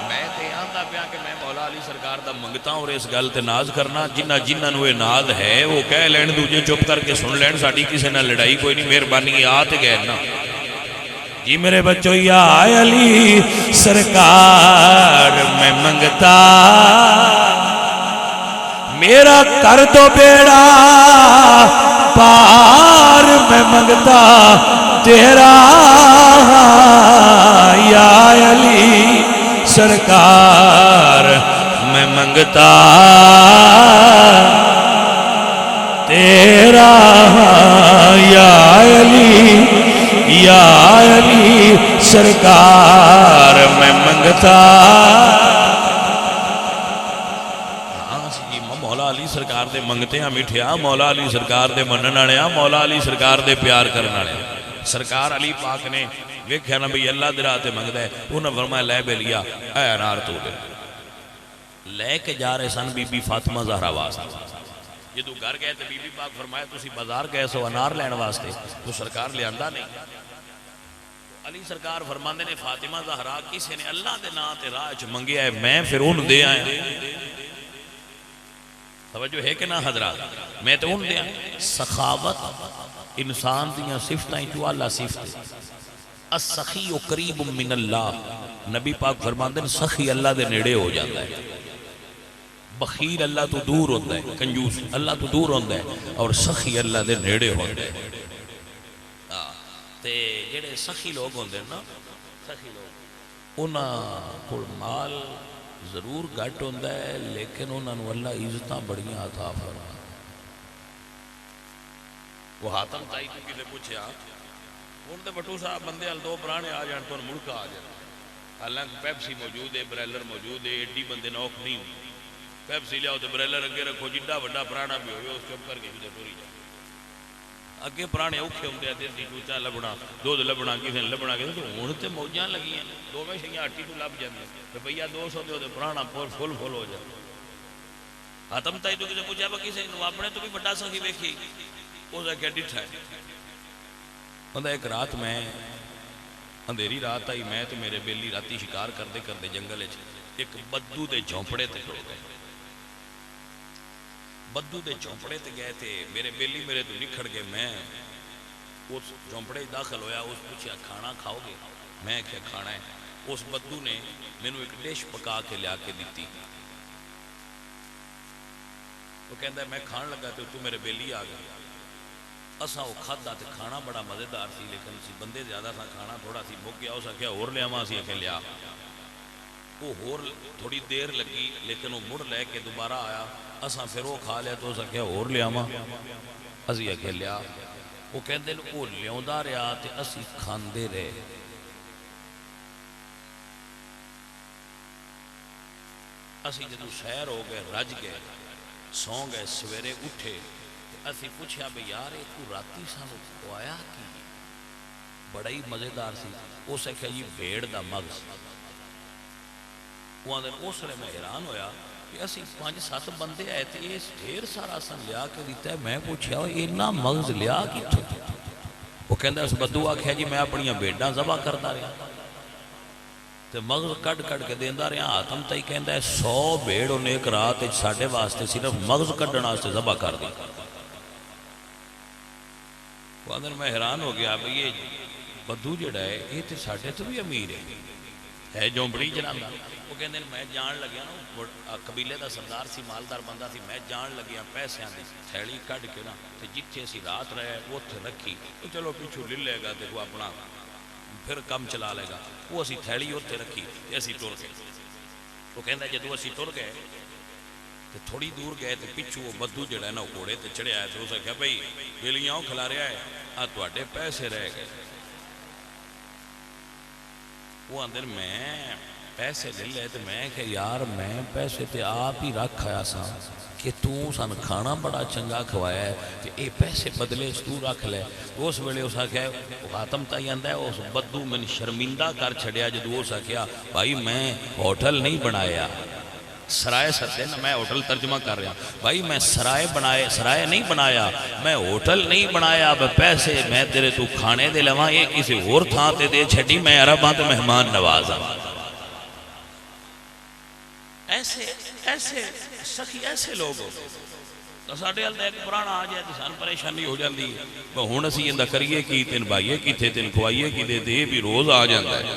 میں تے آندا پیا کہ میں مولا علی سرکار دا منگتا اور اس گل تے ناز کرنا. جنہ جنہاں نوں اے ناز ہے وہ کہہ لین, دوجے چپ کر کے سن لین. ساڈی کسے نال لڑائی کوئی نہیں, مہربانی آ تے گئے نا جی میرے بچوں. یا علی سرکار میں منگتا میرا کر دو بیڑا پار میں منگتا تیرا, یا علی سرکار میں منگتا تیرا, یا علی, یا علی سرکار میں منگتا. مولا علی سرکار دے منگتے ہیں میٹھیا, مولا علی سرکار دے منن والے ہیں, مولا علی سرکار دے پیار کرنے والے ہیں. سرکار علی پاک نے ویکھیا نا بھئی اللہ دے راہ تے منگدا ہے. انہاں فرمایا لے بیلیا اے انار تو لے کے جا رہے سن بی بی فاطمہ زہرا واسطے. جدوں گھر گئے تے بی بی پاک فرمایا تسی بازار گئے سو انار لین واسطے تو سرکار لے آندا نہیں. علی سرکار فرماندے نے فاطمہ زہرا کسی نے اللہ دے نام تے راہ وچ منگیا ہے میں پھر اون دے آیا. توجہ ہے کہ نہ حضرات, میں تو ان دیا. سخاوت انسان دیاں صفتیں جو اللہ صفت. السخی قریب من اللہ. نبی پاک فرماندے ہیں سخی اللہ دے نیڑے ہو جاتا ہے. بخیل اللہ تو دور ہوتا ہے, کنجوس اللہ تو دور ہوتا ہے, اور سخی اللہ دے نیڑے ہوتا ہے. تے جڑے سخی لوگ ہوندے نا, سخی لوگ انہاں کول مال ضرور گھٹ ہوندا ہے لیکن انہاں نوں اللہ عزتاں بڑیاں عطا فرماتا. وہ حاتم تائی کو کسے پوچھیا ہن تے بٹو صاحب بندے ال 2 پرانے آ جان تو مڑکا آ جان. حالانکہ پیپسی موجود ہے, بریلر موجود ہے, ایڈی بندے نوک نہیں ہوندی. پیپسی لیاؤ تے بریلر اگے رکھو, جڈا بڑا پرانا بھی ہوئے اس چپ کر کے کدے ٹری جائے. اگے پرانے اوکھے ہوندے آ دیسی چوچا لبنا, دودھ لبنا, کسی نے لبنا کسی تو ہن تے موجاں لگیاں دوویں شیاں ہٹی تو لب جاندیاں. روپیہ 200 دے پرانا فل ہو جائے. حاتم تائی تو کسی پوچھا کسی نے اپنے تو بھی بڑا سخی ویکھی, اس نے کیا ڈٹھا ہے. بندہ ایک رات میں اندھیری رات آئی, میں تو میرے بیلی راتی شکار کرتے کرتے جنگل ایک بدو دے جھونپڑے تے کھڑو گئے. بدو دے چونپڑے تے گئے تھے، میرے بیلی میرے تو نکھڑ گئے، میں اس چونپڑے داخل ہویا، اس پوچھا کھانا کھاؤ گے؟ میں کیا کھانا ہے؟ اس بدو نے مینوں ایک ڈش پکا کے لیا کے دیتی، وہ کہندا ہے میں کھان لگا تو میرے بیلی آ گیا، اساں وہ کھادا تے کھانا بڑا مزیدار سی، لیکن سی بندے زیادہ تھا، کھانا تھوڑا سی مک گیا، اس آکھیا اور لیاواں، اسی آکھیا لیا، وہ ہور تھوڑی دیر لگی لیکن وہ مڑ لے کے دوبارہ آیا، اساں پھر وہ کھا لیا تو اس آکھیا اور لیاواں، اسی آکھیا لیا، وہ کہندے نے وہ لیاوندا رہیا تے اسی کھاندے رہے، اسی جدوں سیر ہو گئے، رج گئے، سو گئے، سویرے اٹھے، اسی پوچھا بھئی یار یہ تو راتی سانو کھوایا کی؟ بڑا ہی مزیدار سی، اس آکھیا جی بھیڑ دا مغز، وہ اندر اس لئے میں حیران ہویا کہ اسی 5-7 بندے آئے تھے، یہ ڈھیر سارا سن لیا کے دیتا ہے، میں پوچھا اینا مغز لیا کتھوں؟ وہ کہندا ہے اس بدو آکھیا جی میں اپنیاں بھیڈاں ذبح کردا رہا تے مغز کڈ کڈ کے دیندا رہا، آتم تائی کہندا ہے 100 بھیڑ انہیں ایک رات ساڈے واسطے صرف مغز کڈن واسطے ذبح کر دی۔ وہ اندر میں حیران ہو گیا بھئی یہ بدو جڑا ہے یہ تے ساڈے تو بھی امیر ہے جھونپڑی چلانا۔ وہ کہندے میں جان لگیا نا، قبیلے دا سردار سی، مالدار بندہ سی، میں جان لگیا پیسیاں دی تھیلی کڈ کے نا تے جتھے اسی رات رہے اوتھے رکھی، تو چلو پیچھو لے لے گا تے وہ اپنا پھر کم چلا لے گا، وہ اسی تھیلی اوتھے رکھی تے اسی ٹر گئے۔ وہ کہندا جدوں اسی ٹر گئے تے تھوڑی دور گئے تے پچھو وہ بدو جڑا ہے نا گھوڑے تے چڑھیا ہے، تو اس نے کہا بھئی بیلیاں کھلا رہا ہے، آ تواڈے پیسے رہ گئے۔ وہ اندر میں پیسے لے لے تے میں کہ یار میں پیسے تے آپ ہی رکھ آیا سا کہ تو سن کھانا بڑا چنگا کھوایا ہے تے اے پیسے بدلے تو رکھ لے۔ اس ویلے اس آکھیا خاتم تائی آندا ہے اس بدو میں شرمندہ کر چھڑیا جدوں اس آکھیا بھائی میں ہوٹل نہیں بنایا، سرائے سدے نا، میں ہوٹل ترجمہ کر رہا بھائی، میں سرائے نہیں بنایا، میں ہوٹل نہیں بنایا، اب پیسے میں تیرے تو کھانے دے لواں، یہ کسی اور تھاں تے دے چھٹی، میں عرباں تے مہمان نوازاں۔ ایسے سخی ایسے لوگ ہو تو ساڑھے حال ایک پرانا آ جائے تو سان پریشانی ہو جاندی ہے، وہ ہون اسی اندہ کریے کی تین بھائیے کی تھے تین کھوائیے کی دے دے بھی روز آ جاندہ ہے۔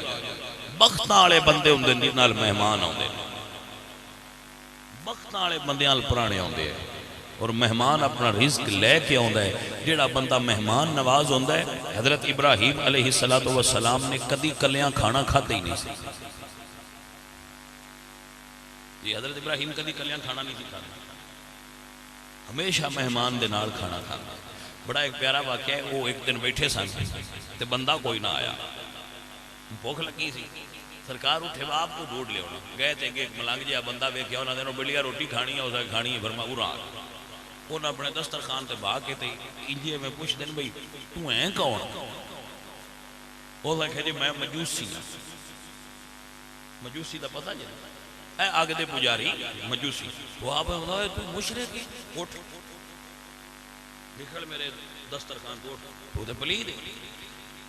بختاں والے بندے ہوں دن جنال مہمان ہوں دے، بختاں والے بندیاں پرانے ہوں دے، اور مہمان اپنا رزق لے کے ہوں دے۔ جیڑا بندہ مہمان نواز ہوں دے، حضرت ابراہیم علیہ السلام نے کدی کلیاں کھانا کھاتے ہی نہیں سی۔ جی حضرت ابراہیم کدی کلیاں کھانا نہیں سی کھانا، ہمیشہ مہمان دے نال کھانا کھانا۔ بڑا ایک پیارا واقعہ ہے، وہ ایک دن بیٹھے سن تے بندہ کوئی نہ آیا، بھوک لگی سی، سرکار اٹھے آپ کو ڈھونڈ لے ہونا، گئے تھے کہ ایک ملنگ جہا بندہ ویکھیا انہاں نے بڑھیا روٹی کھانی ہے، اسے کھانی ہے، فرمایا اُرا انہاں اپنے دسترخوان تے بھا کے تے انجے میں پوچھ دین بھئی تو ہیں کون؟ وہ کہے جی میں مجوسی ہوں۔ مجوسی دا پتہ جی اے آگ دے پجاری مجوسی، وہ آپ نے بتایا تو مشرک ہے، اٹھ نکل میرے دسترخوان تو اٹھ، تو تے پلید۔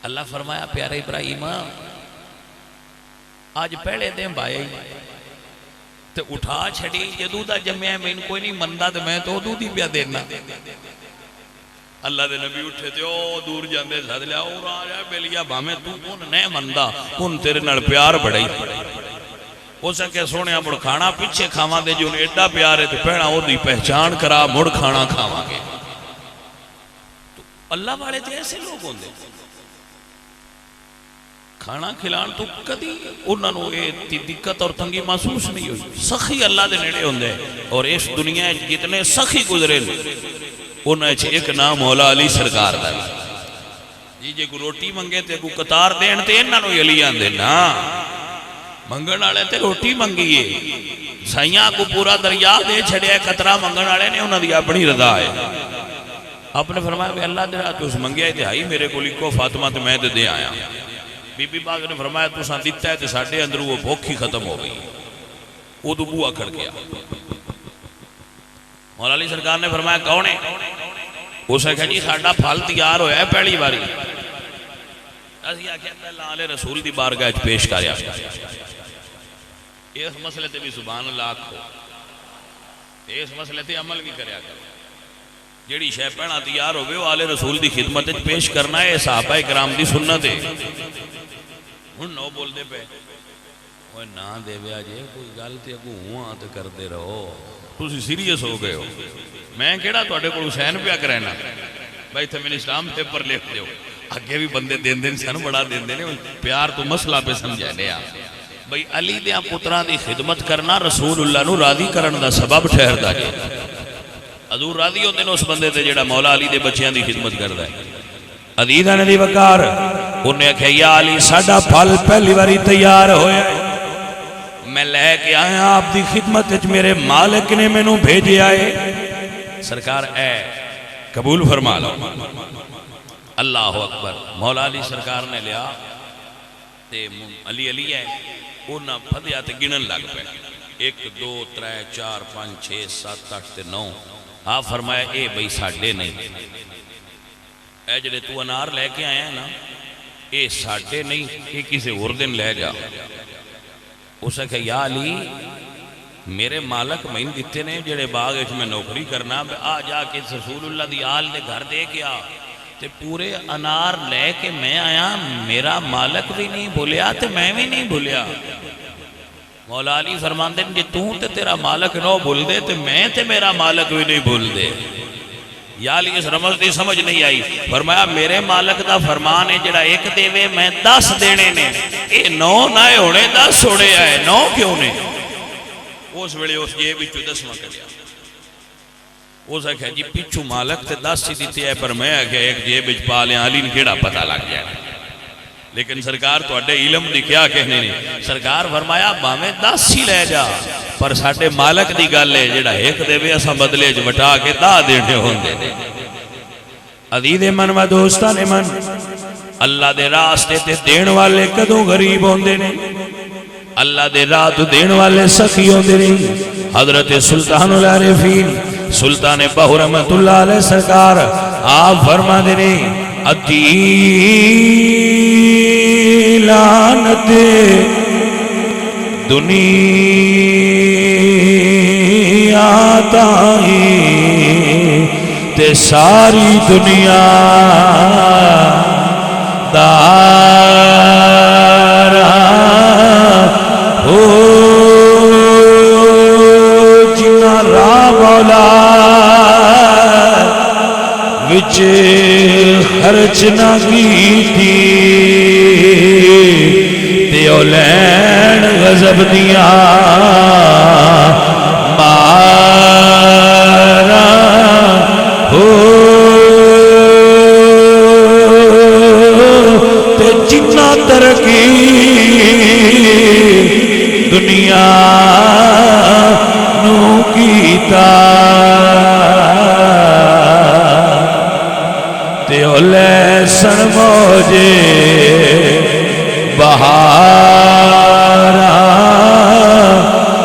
اللہ فرمایا پیارے ابراہیم آج پہلے دیں بھائی تے اٹھا چھڑی جدو دا جمعہ میں ان کوئی نہیں مندہ تے میں تو دی پیا دینا۔ اللہ دے نبی اٹھے تے او دور جاندے ساتھ لیا اور آیا بیلیا بھامے تو کون نئے مندہ ان تیرے نال پیار بڑھائی۔ ہو سکے سونے مڑ کھانا پیچھے کھاواں دے جو ایڈا پیار ہے تے پہنا او دی پہچان کرا مڑ کھانا کھاواں گے۔ تو اللہ والے تے ایسے لوگ ہوں دے کھانا کھلان تو کدی انہوں نے دقت اور تنگی محسوس نہیں ہوئی، سخی اللہ دے نیڑے ہوں دے۔ اور اس دنیا جتنے سخی گزرے انہیں ایک نام مولا علی سرکار دا جی جے کو روٹی منگے تے کو قطار دین تے انہوں نے علی آندے نا منگن آلے تے روٹی منگیے، سائیاں کو پورا دریا دے چھڑیا قطرہ منگن آلے نے انہوں نے اپنی رضا ہے۔ آپ نے فرمایا کہ اللہ دے رات اس منگیا تے آئی میرے کو لکھو فاطمہ تے میں دے آیا۔ بی بی باغ نے فرمایا تو ساں دیتا ہے تے ساڑھے اندر وہ بھوک ہی ختم ہو گئی، وہ تو بوہ کھڑ گیا۔ مولا علی سرکار نے فرمایا کون ہے؟ اسے کہا جی ساڑھا پھل تیار ہویا ہے پہلی باری۔ اسی آکھیا پہلا آلے رسول دی بارگاہ پیش کریا، اس مسئلے تے بھی سبحان اللہ آکھو۔ اس مسئلے تے عمل بھی کریا کرو جیڑی شے پہنا تیار ہوگی وہ آل رسول دی خدمت پیش کرنا ہے صحابہ کرام دی سنت ہے ہن نو بول دے پہ وہ نہ دے بیا جے کوئی گل تے اگوں ہواں تے کردے رہو تسی سیریس ہو گئے ہو میں کیڑا تواڈے کول حسین پیا کرینا بھائی تے میں اسلام پیپر لکھ دیو اگے بھی بندے دین دین سن بڑا دین دین پیار تو مسئلہ پہ سمجھانے آ بھئی علی دیاں پتران دی خدمت کرنا رسول اللہ نو راضی کرن دا سبب ٹھہردا جے حضور راضی ہوندے نے اس بندے تے جڑا مولا علی دے بچیاں دی خدمت کردا ہے عزیز نبی وقار انہیں کہا یا علی ساڈا پھل پہلی باری تیار ہویا ہے میں لے کے آیا آپ دی خدمت وچ میرے مالک نے مینوں بھیجے آئے سرکار اے قبول فرما لو اللہ اکبر مولا علی سرکار نے لیا تے علی علی ہے انہاں پھدیا تے گنن لگ پے 1 2 3 4 5 6 7 8 تے 9 آپ فرمایا اے بھئی ساڈے نہیں اے جڑے تو انار لے کے آیا ہے نا اے ساڈے نہیں اے کسے اور دن لے جا اسے کہا یا علی میرے مالک میں دیتے نے جڑے باغ اس میں نوکری کرنا آ جا کے رسول اللہ دی آل دے گھر دے کے آ تے پورے انار لے کے میں آیا میرا مالک بھی نہیں بھولیا تے میں بھی نہیں بھولیا مولا علی فرماندے جی تو تے تیرا مالک نو بھول دے تے میں تے میرا مالک بھی نہیں بھول دے یا علی اس رمض دی سمجھ نہیں آئی فرمایا میرے مالک دا فرمان ہے جڑا 1 دے میں 10 دینے نے اے 9 نہ ہونے 10 ہونے آئے 9 کیوں نے اس ویلے اس جیب وچوں 10واں کڈیا اس کہا جی پیچھو مالک تے 10 ہی دیتے ہے پر میں کہ ایک جیب وچ پا لیا علی نے کیڑا پتہ لگ گیا لیکن سرکار تواڈے علم دی کیا کہنے نے سرکار فرمایا باویں 10 ہی لے جا پر ساڈے مالک دی گل ہے جڑا 1 دے وے اساں بدلے وچ وٹا کے 10 دینے ہوندے نے عزیز من و دوستان من اللہ دے راستے تے دین والے کدوں غریب ہوندے نے اللہ دے راہ تو دین والے سخی ہوندے نے حضرت سلطان العارفین سلطان بہو رحمت اللہ علیہ سرکار آپ فرما دے نے لعنت دنیا تائی تے ساری دنیا دارا ہو جنا را مولا وچ خرچ نہ کیتی تے او لین غضب دیاں مارا ہو تے جتنا ترقی دنیا نو کیتا تے او لے سن موجے بہارا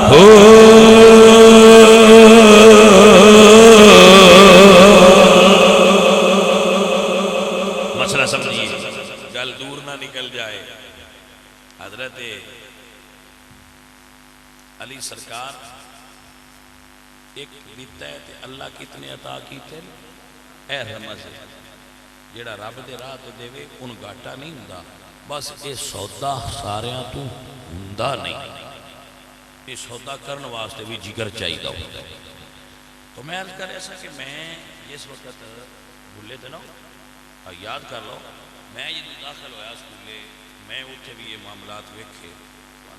ہو مسئلہ سمجھیے گل دور نہ نکل جائے حضرت علی سرکار ایک دیتا ہے کہ اللہ کتنے عطا کیتے اے رمض جیڑا رب دے راہ تے دے وے ان گاٹا نہیں ہوندا بس اے سودا ساریاں تو ہوندا نہیں اے سودا کرن واسطے بھی جگر چاہیے ہوتا ہے تو میں عرض کر ایسا کہ میں جس وقت بھولے تھے نا یاد کر لو میں یہ داخل ہویا سکولے میں اٹھے بھی یہ معاملات ویکھے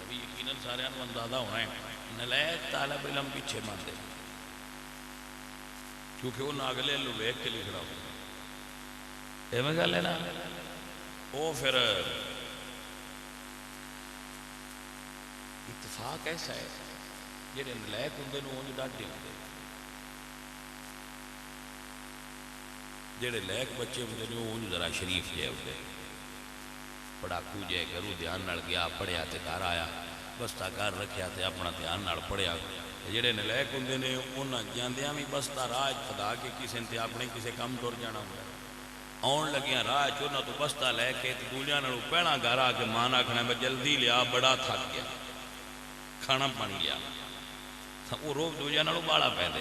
بھی یقیناً سارے اندازہ ہونا ہے نلائق طالب علم پیچھے مان دے کیونکہ وہ ناگلے لو ویکھ کے لکھ رہا ہوں میں گل ہے نا وہ پھر اتفاق ایسا ہے جہاں نلائق ہوں انج ڈاٹے ہوتے جہے لائق بچے ہوں انج ذرا شریف جے ہوتے پڑھاکو جے گھروں دھیان نال گیا پڑھیا تے گھر آیا بستا گھر رکھیا تے اپنا دھیان نال پڑھیا جہے نلائق ہوں نے انہاں جاندیاں بھی بستا راج خدا کے کسی نے اپنے کسی کم ٹر جانا ہوا آن لگیاں راہ چونا تو بستا لے کے دوجیاں نالوں پہنا گھر آ کے ماں آکھنا میں جلدی لیا بڑا تھک گیا کھانا پانی لیا وہ روب دوجہ نالوں بالا پہ دے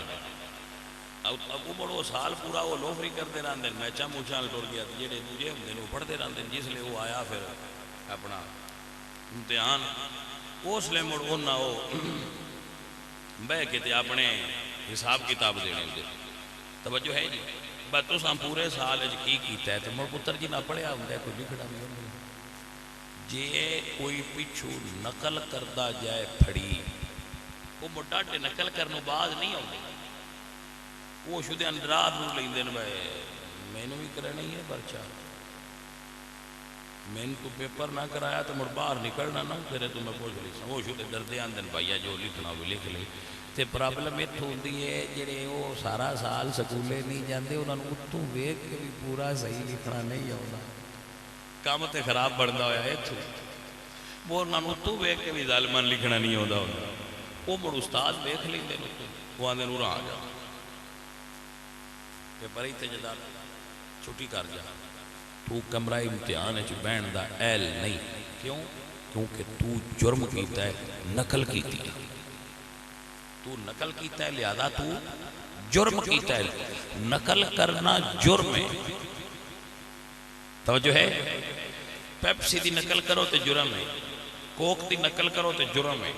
اگو بڑو سال پورا وہ لوفری کرتے رہتے ہیں میچاں موچاں ٹر گیا جہے دوجے ہوں وہ پڑھتے رہتے ہیں جس لیے وہ آیا پھر اپنا امتحان اس لیے مڑ نہ وہ بہ کے اپنے حساب کتاب دینے دے توجہ ہے جی بس تو ہم پورے سال کی کیتا ہے تو مڑ پتر جی نہ پڑھیا ہوں کوئی لکھنا بھی ہوں جے کوئی پچھو نقل کرتا جائے پھڑی وہ مڈاٹے نقل کرنے بعد نہیں آتے وہ شدے اندرات نو لیں دن بھائی میں نے بھی کرنا ہی ہے پرچہ میں نے تو پیپر نہ کرایا تو مڑ باہر نکلنا نہ پھر تو میں پوچھ لی وہ شدے دردے آندن بھائیا جو لکھنا وہ لکھ لے تے پرابلم اتوں ہوندی ہے جڑے وہ سارا سال سکولے نہیں جاندے انہاں نوں اتوں ویکھ کے بھی پورا صحیح لکھنا نہیں آوندا کام تے خراب بندا ہویا ہے اتوں وہ انہاں نوں اتوں ویکھ کے بھی ظالمان لکھنا نہیں آوندا ہوندا وہ مڑ استاد ویکھ لیندے نے وہ آندے نوں آ جا کہ بڑی تجدار چھٹی کر جا تو کمرہ امتحان ہے بہن دا اہل نہیں کیوں کیونکہ تو جرم کیتا ہے نقل کیتی ہے تو نقل کیتا ہے لہذا تو جرم کیتا ہے نقل کرنا جرم ہے توجہ ہے پیپسی دی نقل کرو تے جرم ہے کوک دی نقل کرو تے جرم ہے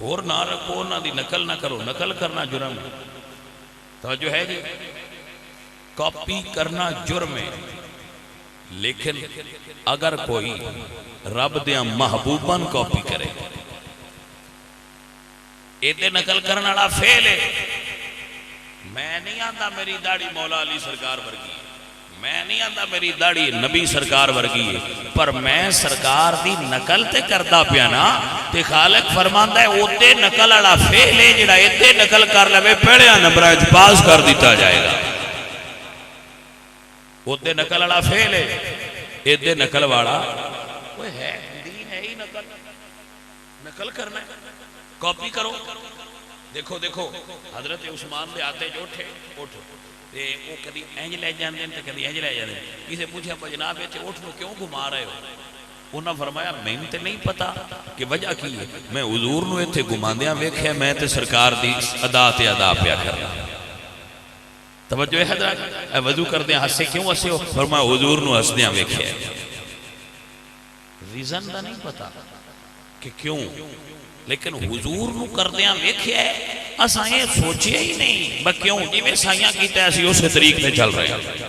اور نہ رکھو نہ دی نقل نہ کرو نقل کرنا جرم ہے توجہ ہے جی کاپی کرنا جرم ہے لیکن اگر کوئی رب دیا محبوبان کاپی کرے ایتے نقل کرنا والا فیل ہے میں نہیں آتا میری داڑھی مولا علی سرکار ورگی میں نہیں آتا میری داڑھی نبی سرکار ورگی ہے پر میں سرکار دی نقل تے کردا پیا نا تے خالق فرماندا ہے اوتے نقل والا فیل ہے جڑا ایتے نقل کر لوے پہلے نمبر وچ پاس کر دیتا جائے گا اوتے نقل والا فیل ہے ایتے نقل والا وہ ہے دین ہے ہی نقل کرنا ہے کاپی کرو دیکھو دیکھو حضرت عثمان دے آتے جو اٹھے اٹھو تے وہ کدی انج لے جاندے تے کدی انج لے جاندے کسے پوچھا جناب اچ اٹھ نو کیوں گھما رہے ہو انہاں فرمایا میں تے نہیں پتا کہ وجہ کی ہے میں حضور نو ایتھے گھماندیاں ویکھیا میں تے سرکار دی ادا تے ادا پیا کرنا توجہ ہے حضرت وضو کردے ہنسے کیوں ہنسے ہو فرمایا حضور نو ہنسدیاں ویکھیا ریزن دا نہیں پتا کہ کیوں لیکن حضور نو کردیاں ویکھیا ہے اساں یہ سوچیا ہی نہیں بس کیوں جی میں سائیاں کیتا ہے اسی اسے طریق میں چل رہے ہیں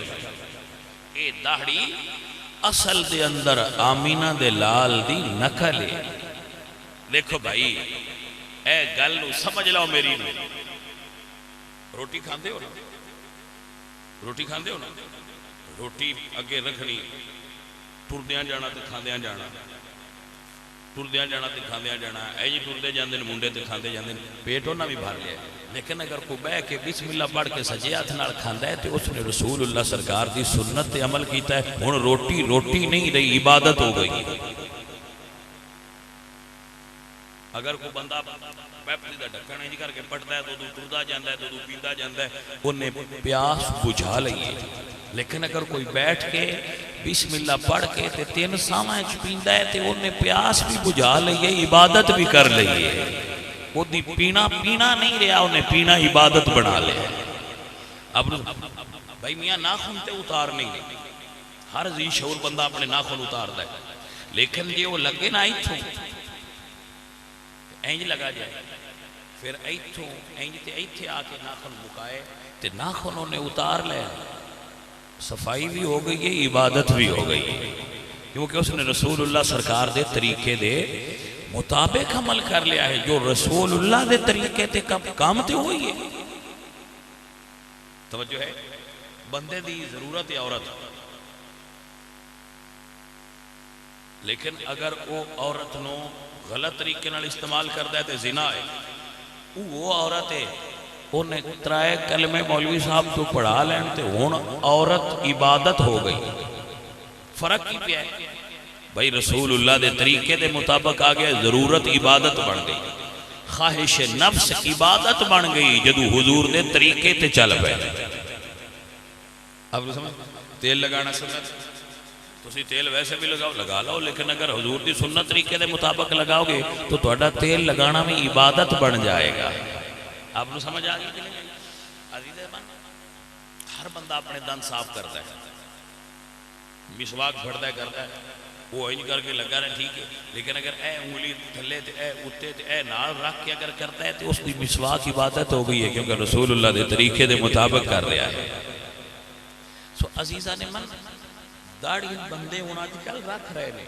اے داڑھی اصل دے اندر آمینہ دے لال دی نقل ہے دیکھو بھائی اے گل نو سمجھ لو میری نو روٹی کھاندے ہو نا روٹی کھاندے ہو نا روٹی اگے رکھنی ٹردیاں جانا تے کھاندیاں جانا ٹردیاں جانا تے کھاندیاں جانا اے جی ٹردے جاندے نے منڈے تے کھاندے جاندے پیٹ انہاں بھی بھر لیا لیکن اگر کوئی بہ کے بسم اللہ پڑھ کے سجے ہاتھ نال کھاندا ہے تے اس نے رسول اللہ سرکار دی سنت تے عمل کیتا ہے ہن روٹی روٹی نہیں رہی عبادت ہو گئی اگر کوئی بندہ پیپسی دا ڈھکن انج کر کے پڑھتا ہے تو ٹردا جاندا ہے تو پیندا جاندا ہے اونے پیاس بجھا لئی لیکن اگر کوئی بیٹھ کے بسم اللہ پڑھ کے تے تین ساواں وچ پیندا ہے تے اونے پیاس بھی بجھا لئی عبادت بھی کر لئی وہ دی پینا پینا نہیں رہا انہیں پینا عبادت بنا لیا اب بھائی میاں ناخن تے اتار نہیں ہر ذی شعور بندہ اپنے ناخن اتار دے لیکن جی وہ لگے نا ایتھوں اینج لگا جائے پھر ایتھوں اینج تے ایتھے آ کے ناخن مکائے تے ناخن انہیں اتار لے صفائی بھی ہو گئی ہے عبادت بھی ہو گئی ہے کیونکہ اس نے رسول اللہ سرکار دے طریقے دے مطابق عمل کر لیا ہے جو رسول اللہ دے طریقے تے کام تے ہوئی ہے توجہ ہے بندے دی ضرورت ہے عورت لیکن اگر وہ عورت نو غلط طریقے نال استعمال کردا ہے تے زنا ہے وہ عورت ہے انہیں ترائے کلمے مولوی صاحب تو پڑھا لین تے ہون عورت عبادت ہو گئی فرق کی پہ ہے بھائی رسول اللہ دے طریقے دے مطابق آگیا ضرورت عبادت بن گئی خواہش نفس عبادت بن گئی جدو حضور دے طریقے تے چل پے اب سمجھ تیل لگانا سنت تسی تیل ویسے بھی لگا لو لیکن اگر حضور دی سنت طریقے دے مطابق لگاؤ گے تو تہاڈا تیل لگانا بھی عبادت بن جائے گا آپ کو سمجھ آ گئی کہ نہیں؟ عزیز من ہر بندہ اپنے دند صاف کرتا ہے، مسواک پھڑتا ہے کرتا ہے، وہ انج کر کے لگا رہے ٹھیک ہے، لیکن اگر اے انگلی تھلے تے اے اتے تے اے نال رکھ کے اگر کرتا ہے تو اس کی مسواک عبادت ہو گئی ہے، کیونکہ رسول اللہ دے طریقے دے مطابق کر رہا ہے۔ سو عزیزہ نے من داڑھی بندے ہونا کی کل رکھ رہے ہیں،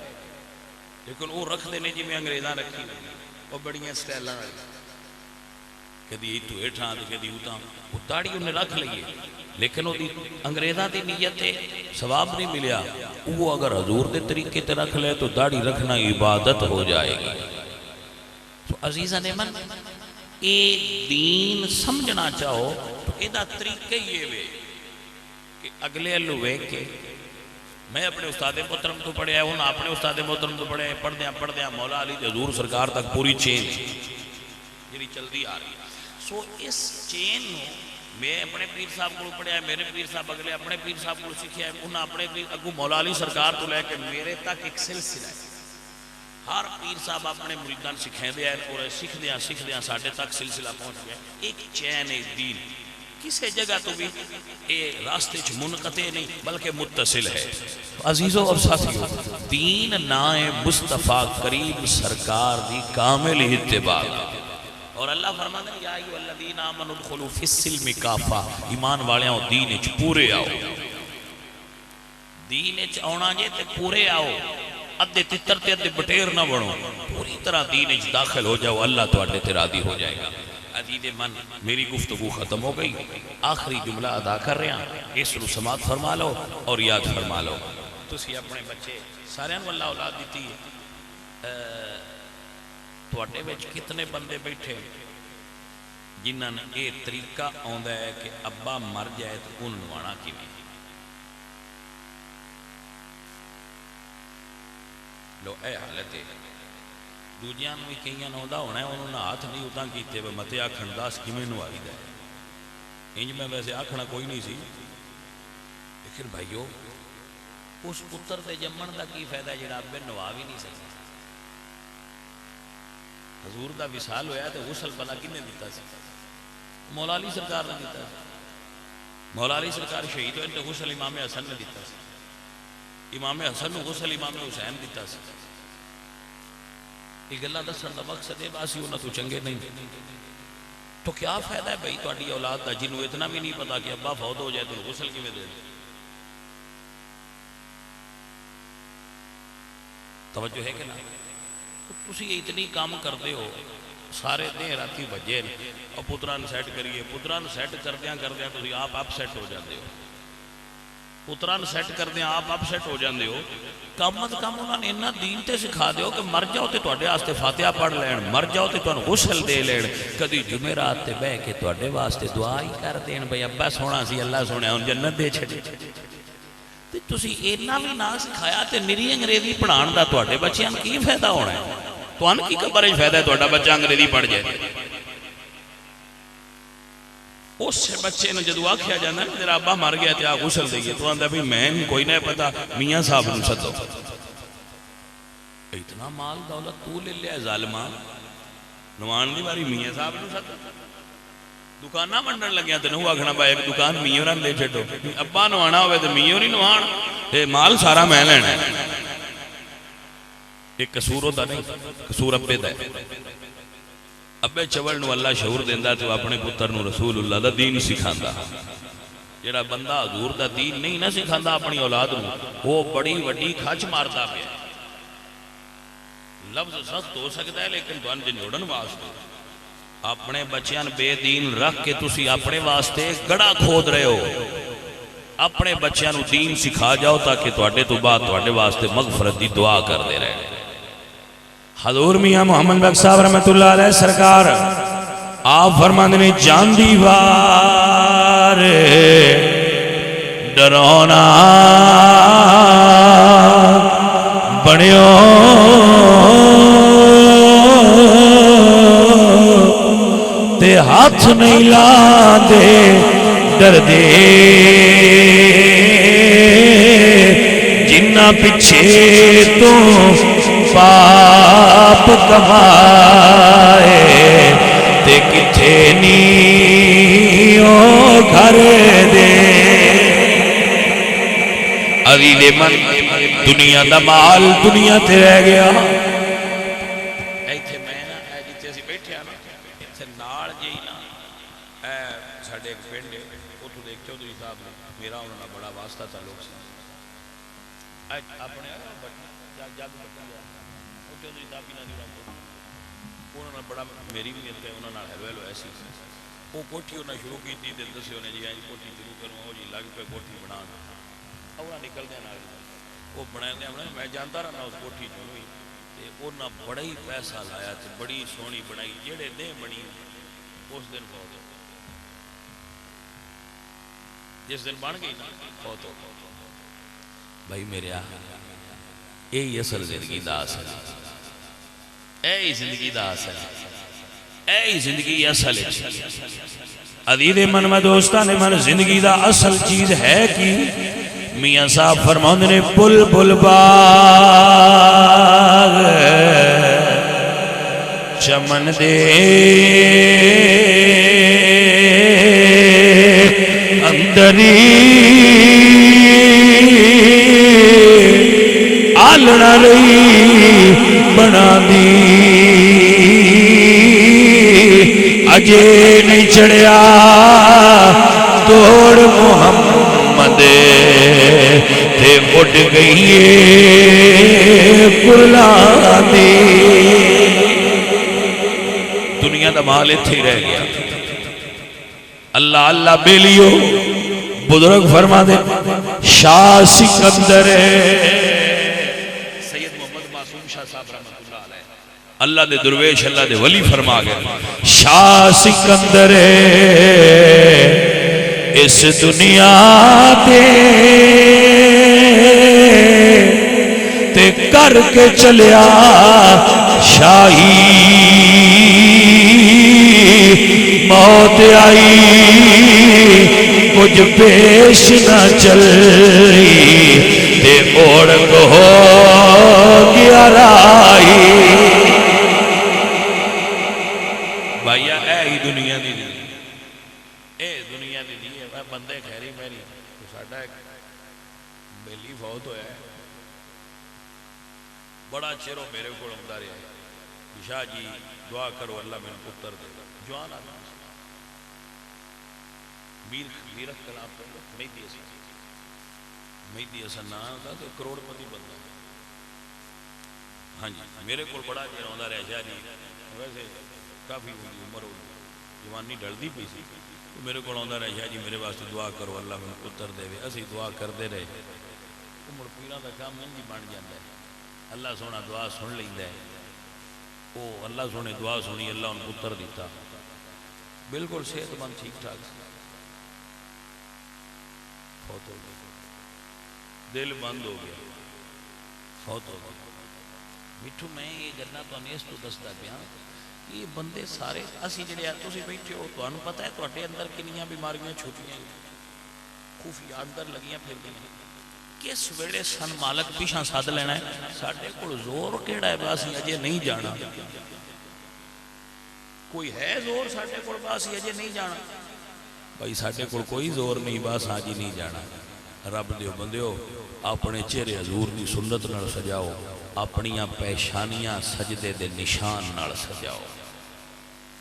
لیکن وہ رکھ دینے جی میں انگریزاں رکھی وہ بڑیاں سٹیلاں کدی تو ہیٹھاں تے کدی اوتاں، وہ داڑھی انہیں رکھ لئیے، لیکن وہ انگریزاں دی نیت ثواب نہیں ملیا، وہ اگر حضور دے طریقے تے رکھ لے تو داڑھی رکھنا عبادت ہو جائے گی۔ تو عزیزہ نے من اے دین سمجھنا چاہو تو ایدہ طریقے یہ وے کہ اگلے اللہ وے کے میں اپنے استاد محترم تو پڑھے ہیں، انہوں اپنے استاد محترم تو پڑھے ہیں، پڑھ دیا مولا علی حضور سرکار تک پوری چین جنہی چل دی آ رہی ہے۔ سو اس چین میں اپنے پیر صاحب کو پڑھیا ہے، میرے پیر صاحب اگلے اپنے پیر صاحب کو سکھیا ہے، انہوں اپنے اگو مولا علی سرکار تو لے کے میرے تک ایک سلسلہ ہے، ہر پیر صاحب اپنے مریدان سکھیں دیا ہے اور سکھ دیا ساڑھے تک سلسلہ پہنچ گیا، ایک چین دین کسے جگہ تو بھی اے راستے چھ منقطع نہیں بلکہ متصل ہے۔ عزیزوں اور ساتھیوں، دین نائے مصطفیٰ کریم سرکار دی کامل اتباع، اور اللہ فرماتا ہے یا ایھا الذین آمنوا ادخلوا فی السلم کافہ، ایمان والیاں دین وچ پورے آؤ، دین وچ آنا جے تے پورے آؤ، ادھے تتر تے ادھے بٹیر نہ بنو، پوری طرح دین وچ داخل ہو جاؤ، اللہ تواڈے تے راضی ہو جائے گا۔ عزیز من میری گفتگو ختم ہو گئی، آخری جملہ ادا کر رہے ہیں، اس رو سماعت فرما لو اور یاد فرما لو۔ تسی اپنے بچے سارے انو اللہ اولاد دیتی ہے، تواڈے وچ کتنے بندے بیٹھے جنہاں نے یہ طریقہ آندا ہے کہ ابا مر جائے تو ان نوانا کیویں؟ لو اے حالت ہے، دوجیاں نوی کئیاں نوندا ہونا ہے، انہوں نے ہاتھ نہیں اتاں کیتے وے متے آکھن داس کیویں نوائی دا ہے، انج میں ویسے آکھنا کوئی نہیں سی، لیکن بھائیو اس پتر دے جمن دا کی فائدہ جڑا ابے نوا بھی نہیں سکتا؟ حضور دا وصال ہویا تے غسل بلا کنے دیتا سی؟ مولا علی سرکار نے دیتا سی، مولا علی سرکار شہید ہوئے تے غسل امام حسن نے دیتا سی، امام حسن نے غسل امام حسین دیتا سی۔ ایک اللہ دسن دا مقصد ہے باسی ہونا تو چنگے نہیں، تو کیا فائدہ ہے بھئی تواڈی اولاد دا جنہوں اتنا بھی نہیں پتا کہ ابا فوت ہو جائے تو غسل کیویں دے؟ توجہ ہے کہ نہ؟ تسی اتنی کام کرتے ہو، سارے دیں راتی بجے اور پتران سیٹ کریے، پتران سیٹ کردیاں تسی آپ سیٹ ہو جاندے ہو، پتران سیٹ کردیاں آپ سیٹ ہو جاندے ہو، کم از کم انہوں نے انہاں دین تے سکھا دیو کہ مر جاؤ تے تواڈے واسطے فاتحہ پڑھ لین، مر جاؤ تے تانوں غسل دے لین، کدی جمعرات تے بہ کے تواڈے واسطے دعا ہی کر دین بھئی ابا سونا سی اللہ سونا ہن جنت دے چھڈے، تے تسی اینا بھی نہ سکھایا تے نری انگریزی پڑھان دا تواڈے بچیاں نوں کی فائدہ ہونا ہے؟ تواڈے کی خبر ہے فائدہ ہے تواڈا بچہ انگریزی پڑھ جائے؟ اس بچے نے جدو آکھیا جانا ہے تیرا ابا مر گیا تے آ غسل دئیے تو آندا بھی میں کوئی نہیں پتا میاں صاحب نوں سدو، اتنا مال دولت تو لے لیا ظالمان، نوان دی باری میاں صاحب نوں سدو، دکانہ منڈن لگیا تے نو آکھنا بھائی ایک دکان میاں رن لے چھڈو، ابا نوانا ہوئے تے میاں نہیں نوان، تے مال سارا میں لینا ہے۔ ایک قصور ہوتا نہیں، قصور ابے دا ہے، ابے چوڑ نو اللہ شعور دیندہ تو اپنے پتر نو رسول اللہ دا دین سکھاندا، جڑا بندہ حضور دا دین نہیں نہ سکھاندا اپنی اولاد نو وہ بڑی وڈی کھچ ماردا پیا۔ لفظ سخت ہو سکتا ہے لیکن تو انجن جوڑن واسطے اپنے بچیاں بے دین رکھ کے تسی اپنے واسطے گڑا کھود رہے ہو، اپنے بچیاں نو دین سکھا جاؤ تاکہ تواڈے تو بعد تواڈے واسطے مغفرت دی دعا کر دے رہے۔ حضور میاں محمد بخش صاحب رحمت اللہ علیہ سرکار آپ فرماندے نے جان دیوار ڈرونا بنیو تے ہاتھ نہیں لاندے ڈر دے جنہ پچھے تو پاپ کمائے تے کتھے نی او گھر دے عزیز من دنیا دا مال دنیا تے رہ گیا ایتھے میں نا جتھے اسی بیٹھے ہیں نا ایتھے نال جی نا ساڈے ایک پنڈ ہے اوتھوں دے چودھری صاحب نے میرا انہاں نال بڑا واسطہ تعلق سی اپنے جگ بٹی وہ چودھری صاحب بھی نہ انہوں نے بڑا میری بھی اتنے انہوں نے ہیلو ایسی وہ کوٹھی انہیں شروع کی تھی دسے انہیں جی کوٹھی شروع کروں وہ جی لگ پہ کوٹھی بنا انہیں نکلتے ہیں وہ بنا میں جانتا رہا اس کوٹھی چی انہیں بڑا ہی پیسہ لایا بڑی سونی بنائی جہے دے بنی اس دن بہت جس دن بن گئی نا بہت بھائی میرے یہی اصل زندگی دا اصل اے زندگی دا اصل اے زندگی اصل عزیز من و دوستان من زندگی دا اصل چیز ہے کہ میاں صاحب فرماؤں نے بل بل باغ چمن دے اندری آلنا رہی بنا دی اجے نہیں چڑھیا توڑ محمد تے اٹھ گئیے پرلا دی دنیا دا مال اتھے رہ گیا اللہ اللہ بیلیو بزرگ فرما دے شاہ سکندر اللہ دے درویش اللہ دے ولی فرما گئے شاہ سکندر اس دنیا تے کر کے چلیا شاہی موت آئی کچھ پیش نہ چلی تے اوڑک ہو گیا رائی بھائیا اے ہی دنیا دی دی اے دنیا دی دی ہے بندے خیری میری تو ساڑھا ایک بیلی فوت ہویا ہے بڑا چیرو میرے کو رمدہ رہا ہے شاہ جی دعا کرو اللہ میں پتر دے جوان آنا میرخ کلام پر مہدی حسن نام تھا تو کروڑ پتی بندہ ہاں جی میرے کو بڑا چیرو رمدہ رہا شاہ جی ویسے کافی عمر ہو جوانی ڈل دی پی سی میرے کو آندا رہا شاہ جی میرے واسطے دعا کرو اللہ میں پتر دے اسی دعا کرتے رہے عمر پیروں کا کام نہیں بن جاتا ہے اللہ سونا دعا سن لیندا ہے وہ اللہ سونے دعا سنی اللہ ان پتر دیتا بالکل صحت مند ٹھیک ٹھاک فوت ہو گیا دل بند ہو گیا فوت ہو گیا مٹھو میں یہ گلنا تو اس تو دستا پیا یہ بندے سارے اسی جڑے تسی بیٹھے ہو تانوں پتہ ہے تواڈے اندر کنیاں بیماریاں چھپیاں خفیہ اندر لگیاں پھر گئیں کس ویلے سن مالک پیچھا سد لینا ہے ساڈے کول زور کیڑا ہے بس اجے نہیں جانا کوئی ہے زور ساڈے کول بس اجے نہیں جانا بھائی ساڈے کول کوئی زور نہیں بس اج نہیں جانا رب دیو بندیو اپنے چہرے حضور دی سنت نال سجاؤ اپنیاں پیشانیاں سجدے دے نشان نال سجاؤ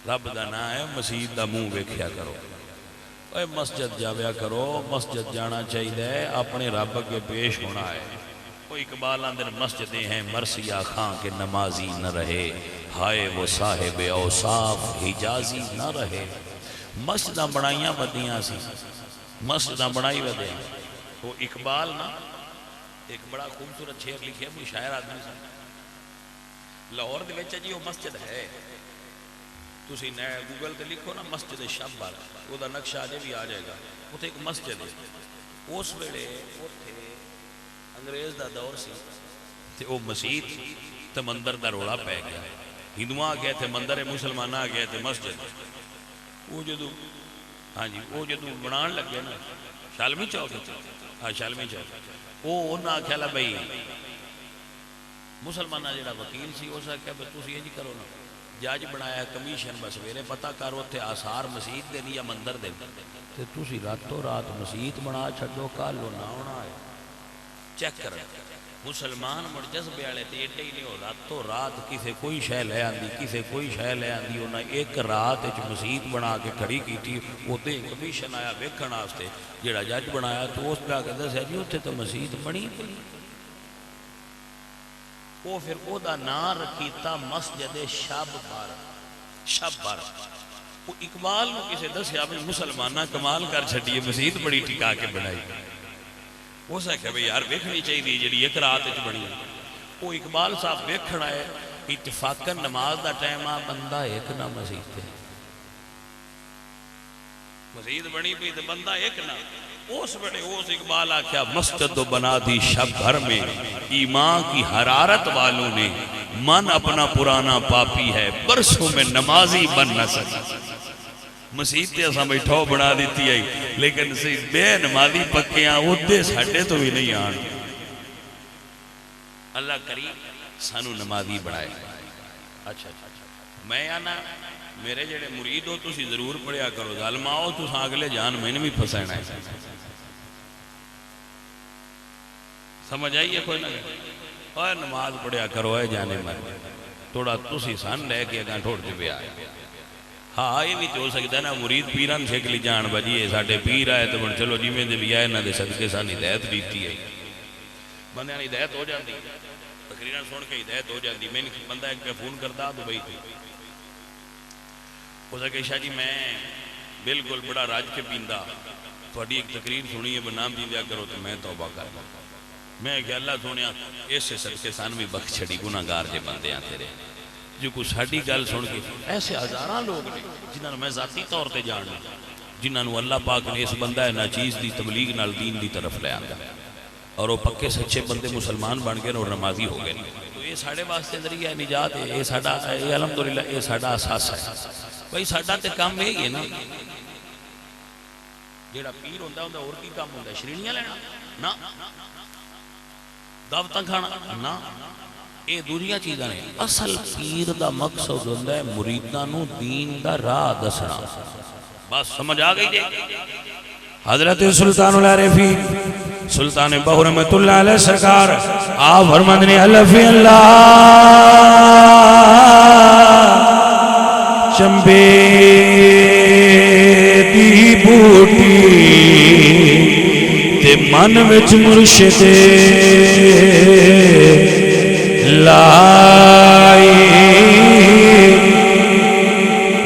رب دا نام ہے مسجد دا منہ ویکھیا کرو اے مسجد جاویا کرو مسجد جانا چاہیے اپنے رب کے پیش ہونا ہے وہ اقبال اندر مسجدیں ہیں مرثیہ خاں کے نمازی نہ رہے ہائے وہ صاحب اوصاف حجازی نہ رہے مسجداں بنائیاں ودیاں سی مسجداں بنائی ودے وہ اقبال نا ایک بڑا خوبصورت شعر لکھے کوئی شاعر آدمی سے لاہور دے وچ جی وہ مسجد ہے تسی نئے گوگل تے لکھو نا مسجد شبر وہ دا نقشہ آجے بھی آ جائے گا اتنے ایک مسجد ہے اس ویلے اتنے انگریز دا دور سی تے وہ مسجد تے مندر دا روڑا پہ گیا ہندوؤں آ گئے تھے مندر مسلمان آ گئے تھے مسجد وہ جدو ہاں جی وہ جدو بنان لگ گئے نا شالمی چوک ہاں شالمی چوک وہ انہاں آکھیا بھائی مسلمانہ جڑا وکیل سی اس آکھیا بھئی تسی یہ جی کرو نا جج بنایا کمیشن بس میرے پتہ کر اتنے آثار مسیت دے یا مندر دے تے تسی راتوں رات مسیت بنا چھڈو کل نہ ہونا ہے چیک کر مسلمان مڑ جذبے والے تے ایڈے ہی نہیں ہو راتوں رات کسے کوئی شے لے آندی کسے کوئی شے لے آندی انہاں ایک رات وچ مسیت بنا کے کھڑی کیتی اوتے کمیشن آیا ویکھن واسطے جیڑا جج بنایا تو اس پہ آ کے دسیا جی اتنے تو مسیت بنی پئی وہ پھر او دا نام رکھیتا مسجد شب بر وہ اقبال نو کسے دسیا بھی مسلمانہ کمال کر چھڈیے مسجد بڑی ٹکا کے بنائی وہ سا کہ بھئی یار ویکھنی چاہیے جڑی ایک رات وچ بنی وہ اقبال صاحب ویکھن آئے اتفاقاً نماز دا ٹائم آ بندہ ایک نہ مسجد تے مسجد بنی پئی تے بندہ ایک نہ اس بڑے اس اقبال آکھیا مسجد تو بنا دی شب بھر میں ایمان کی حرارت والوں نے من اپنا پرانا پاپی ہے برسوں میں نمازی بن نہ سکا مسجد تے اساں بیٹھو بنا دیتی ہے لیکن بے نمازی پکیاں ادھے ساڈے تو بھی نہیں آن اللہ کریم سانو نمازی بنائے اچھا میں آنا میرے جڑے مرید ہو تسی ضرور پڑھیا کرو ظالماؤ تساں اگلے جان میں نے بھی پھسینا ہے سمجھ آئیے کوئی نہ اور نماز پڑھیا کرو ہے جانے میں تھوڑا تسی سن لے کے اگاں ٹھوڑ جو بھی آئے ہاں یہ بھی تو ہو سکتا ہے نا مرید پیران شکلی جان بجیے ساڑھے پیر آئے تو بن چلو جی میں دے بھی آئے نہ دے صدقے سان ہدایت دیتی ہے بندے آنے ہدایت ہو جاندی تقریران سن کے ہدایت ہو جاندی میں بندہ ایک پہ فون کرتا تو بھئی تھی ہو سکے شاہ جی میں بالکل بڑا راج کے پیندہ تھوڑی ایک تقریر سنی ہے بنام جی دیا کرو تو میں توبہ کر میں کہ اللہ سنیا اس سے صدقے سان بھی بخش چھڑی گناہگار جے بندے آتے رہے جو کچھ ساڑھی گل سن کے ایسے ہزاراں لوگ نے جنہوں میں ذاتی طور تے جاننا جنہوں اللہ پاک نے اس بندہ ناچیز دی تبلیغ نال دین دی طرف لے آندا اور وہ پکے سچے بندے مسلمان بن گئے اور نمازی ہو گئے تو یہ ساڑھے واسطے ذریعہ نجات ہے یہ ساڑھا الحمدللہ یہ ساڑھا اساس ہے بھئی ساڑھا تے کام ہے یہ نا جیڑا پیر ہوندہ ہوندہ اور کی کام ہوندہ شرینیاں لینا نا دعوتاں کھانا نا اے دنیا چیزاں نے اصل پیر دا مقصد ہوندہ ہے مریداں نو دین دا راہ دسنا بس سمجھ آ گئی دے حضرت سلطان العارفین سلطان بہو رحمت اللہ علیہ سرکار آپ فرماتے ہیں اللہ فی اللہ چمبے دی بوٹی تے من وچ مرشد لائی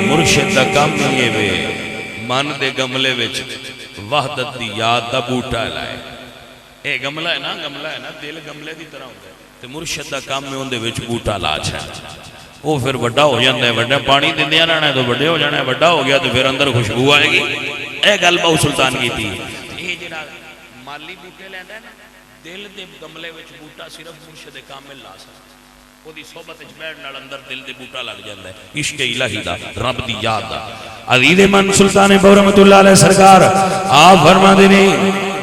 مرشد دا کام یہ وے من دے گملے وچ وحدت دی یاد دا بوٹا لائے اے گملہ ہے نا دل گملے دی طرح ہوتا ہے تے مرشد دا کام میں اندے وچ بوٹا لا چھا وہ پھر بڑا ہو جاندہ ہے بڑا پانی دن دیا رہنا ہے تو بڑے ہو جانا ہے بڑا ہو گیا تو پھر اندر خوشبو آئے گی اے گل بہو سلطان کی تھی یہ جڑا مالی بوٹے لیندہ ہے نا دل دے گملے وچ بوٹا صرف مرشد کامل لا سکتا وہ دی صحبت اجبیر نال اندر دل دے بوٹا لگ جاندہ ہے عشق الہی دا رب دی یاد دا عزیز من سلطان بہو رحمت اللہ علیہ سرکار آپ فرما دینے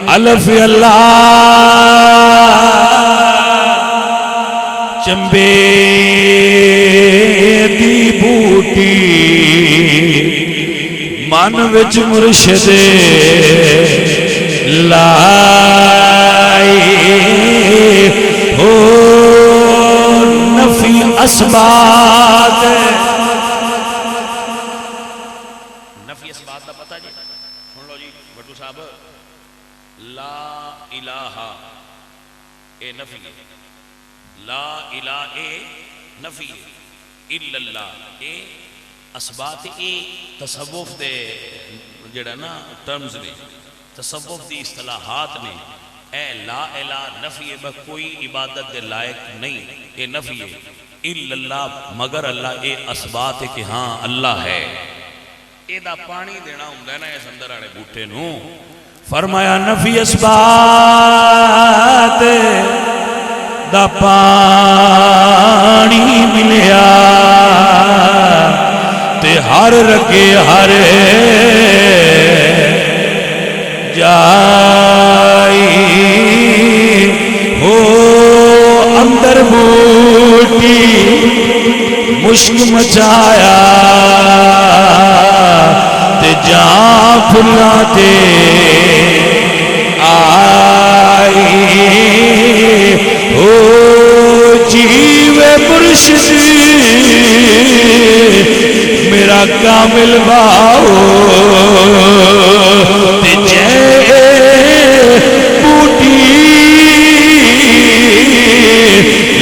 الف اللہ چمبے دی بوٹی من وچ مرشد لائی ہو نفی اسبات نفی اسبات دا پتہ جی سن لو جی بٹو صاحب لا الہ اے نفی لا الہ اے نفی الا اللہ اے اسبات اے تصوف دے جڑا نا ٹرمز نے تصوف دی اصطلاحات نے اے لا الہ نفی ہے کوئی عبادت دے لائق نہیں اے نفی ہے الا اللہ مگر اللہ اے اسبات ہے کہ ہاں اللہ ہے اے دا پانی دینا ہوں دینا ہے سندر آڑے بوٹے نو فرمایا نفی اسبات دا پانی ملیا تے ہر رکے ہر جائی ہو اندر بوٹی عشق مچایا تے جان پھلاں تے آئی او جیوے مرشد میرا کامل باؤ تے جے بوٹی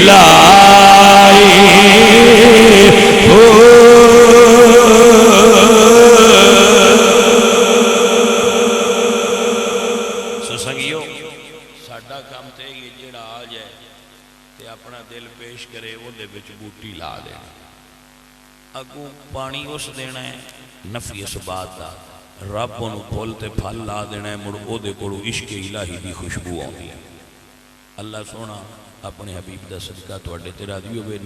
لائی سو سنگیو ساڈا کام تے یہ جڑا آ جائے تے اپنا دل پیش کرے وہ دے وچ بوٹی لا دینا اگوں پانی اس دینا ہے نفی اس بات دا رب انہوں پھول تے پھل لا دینا ہے مڑ او دے کوڑو عشق الہی دی خوشبو آتی ہے اللہ سونا اپنے حبیب دا صدقہ تو اڈے تیرا دیو بے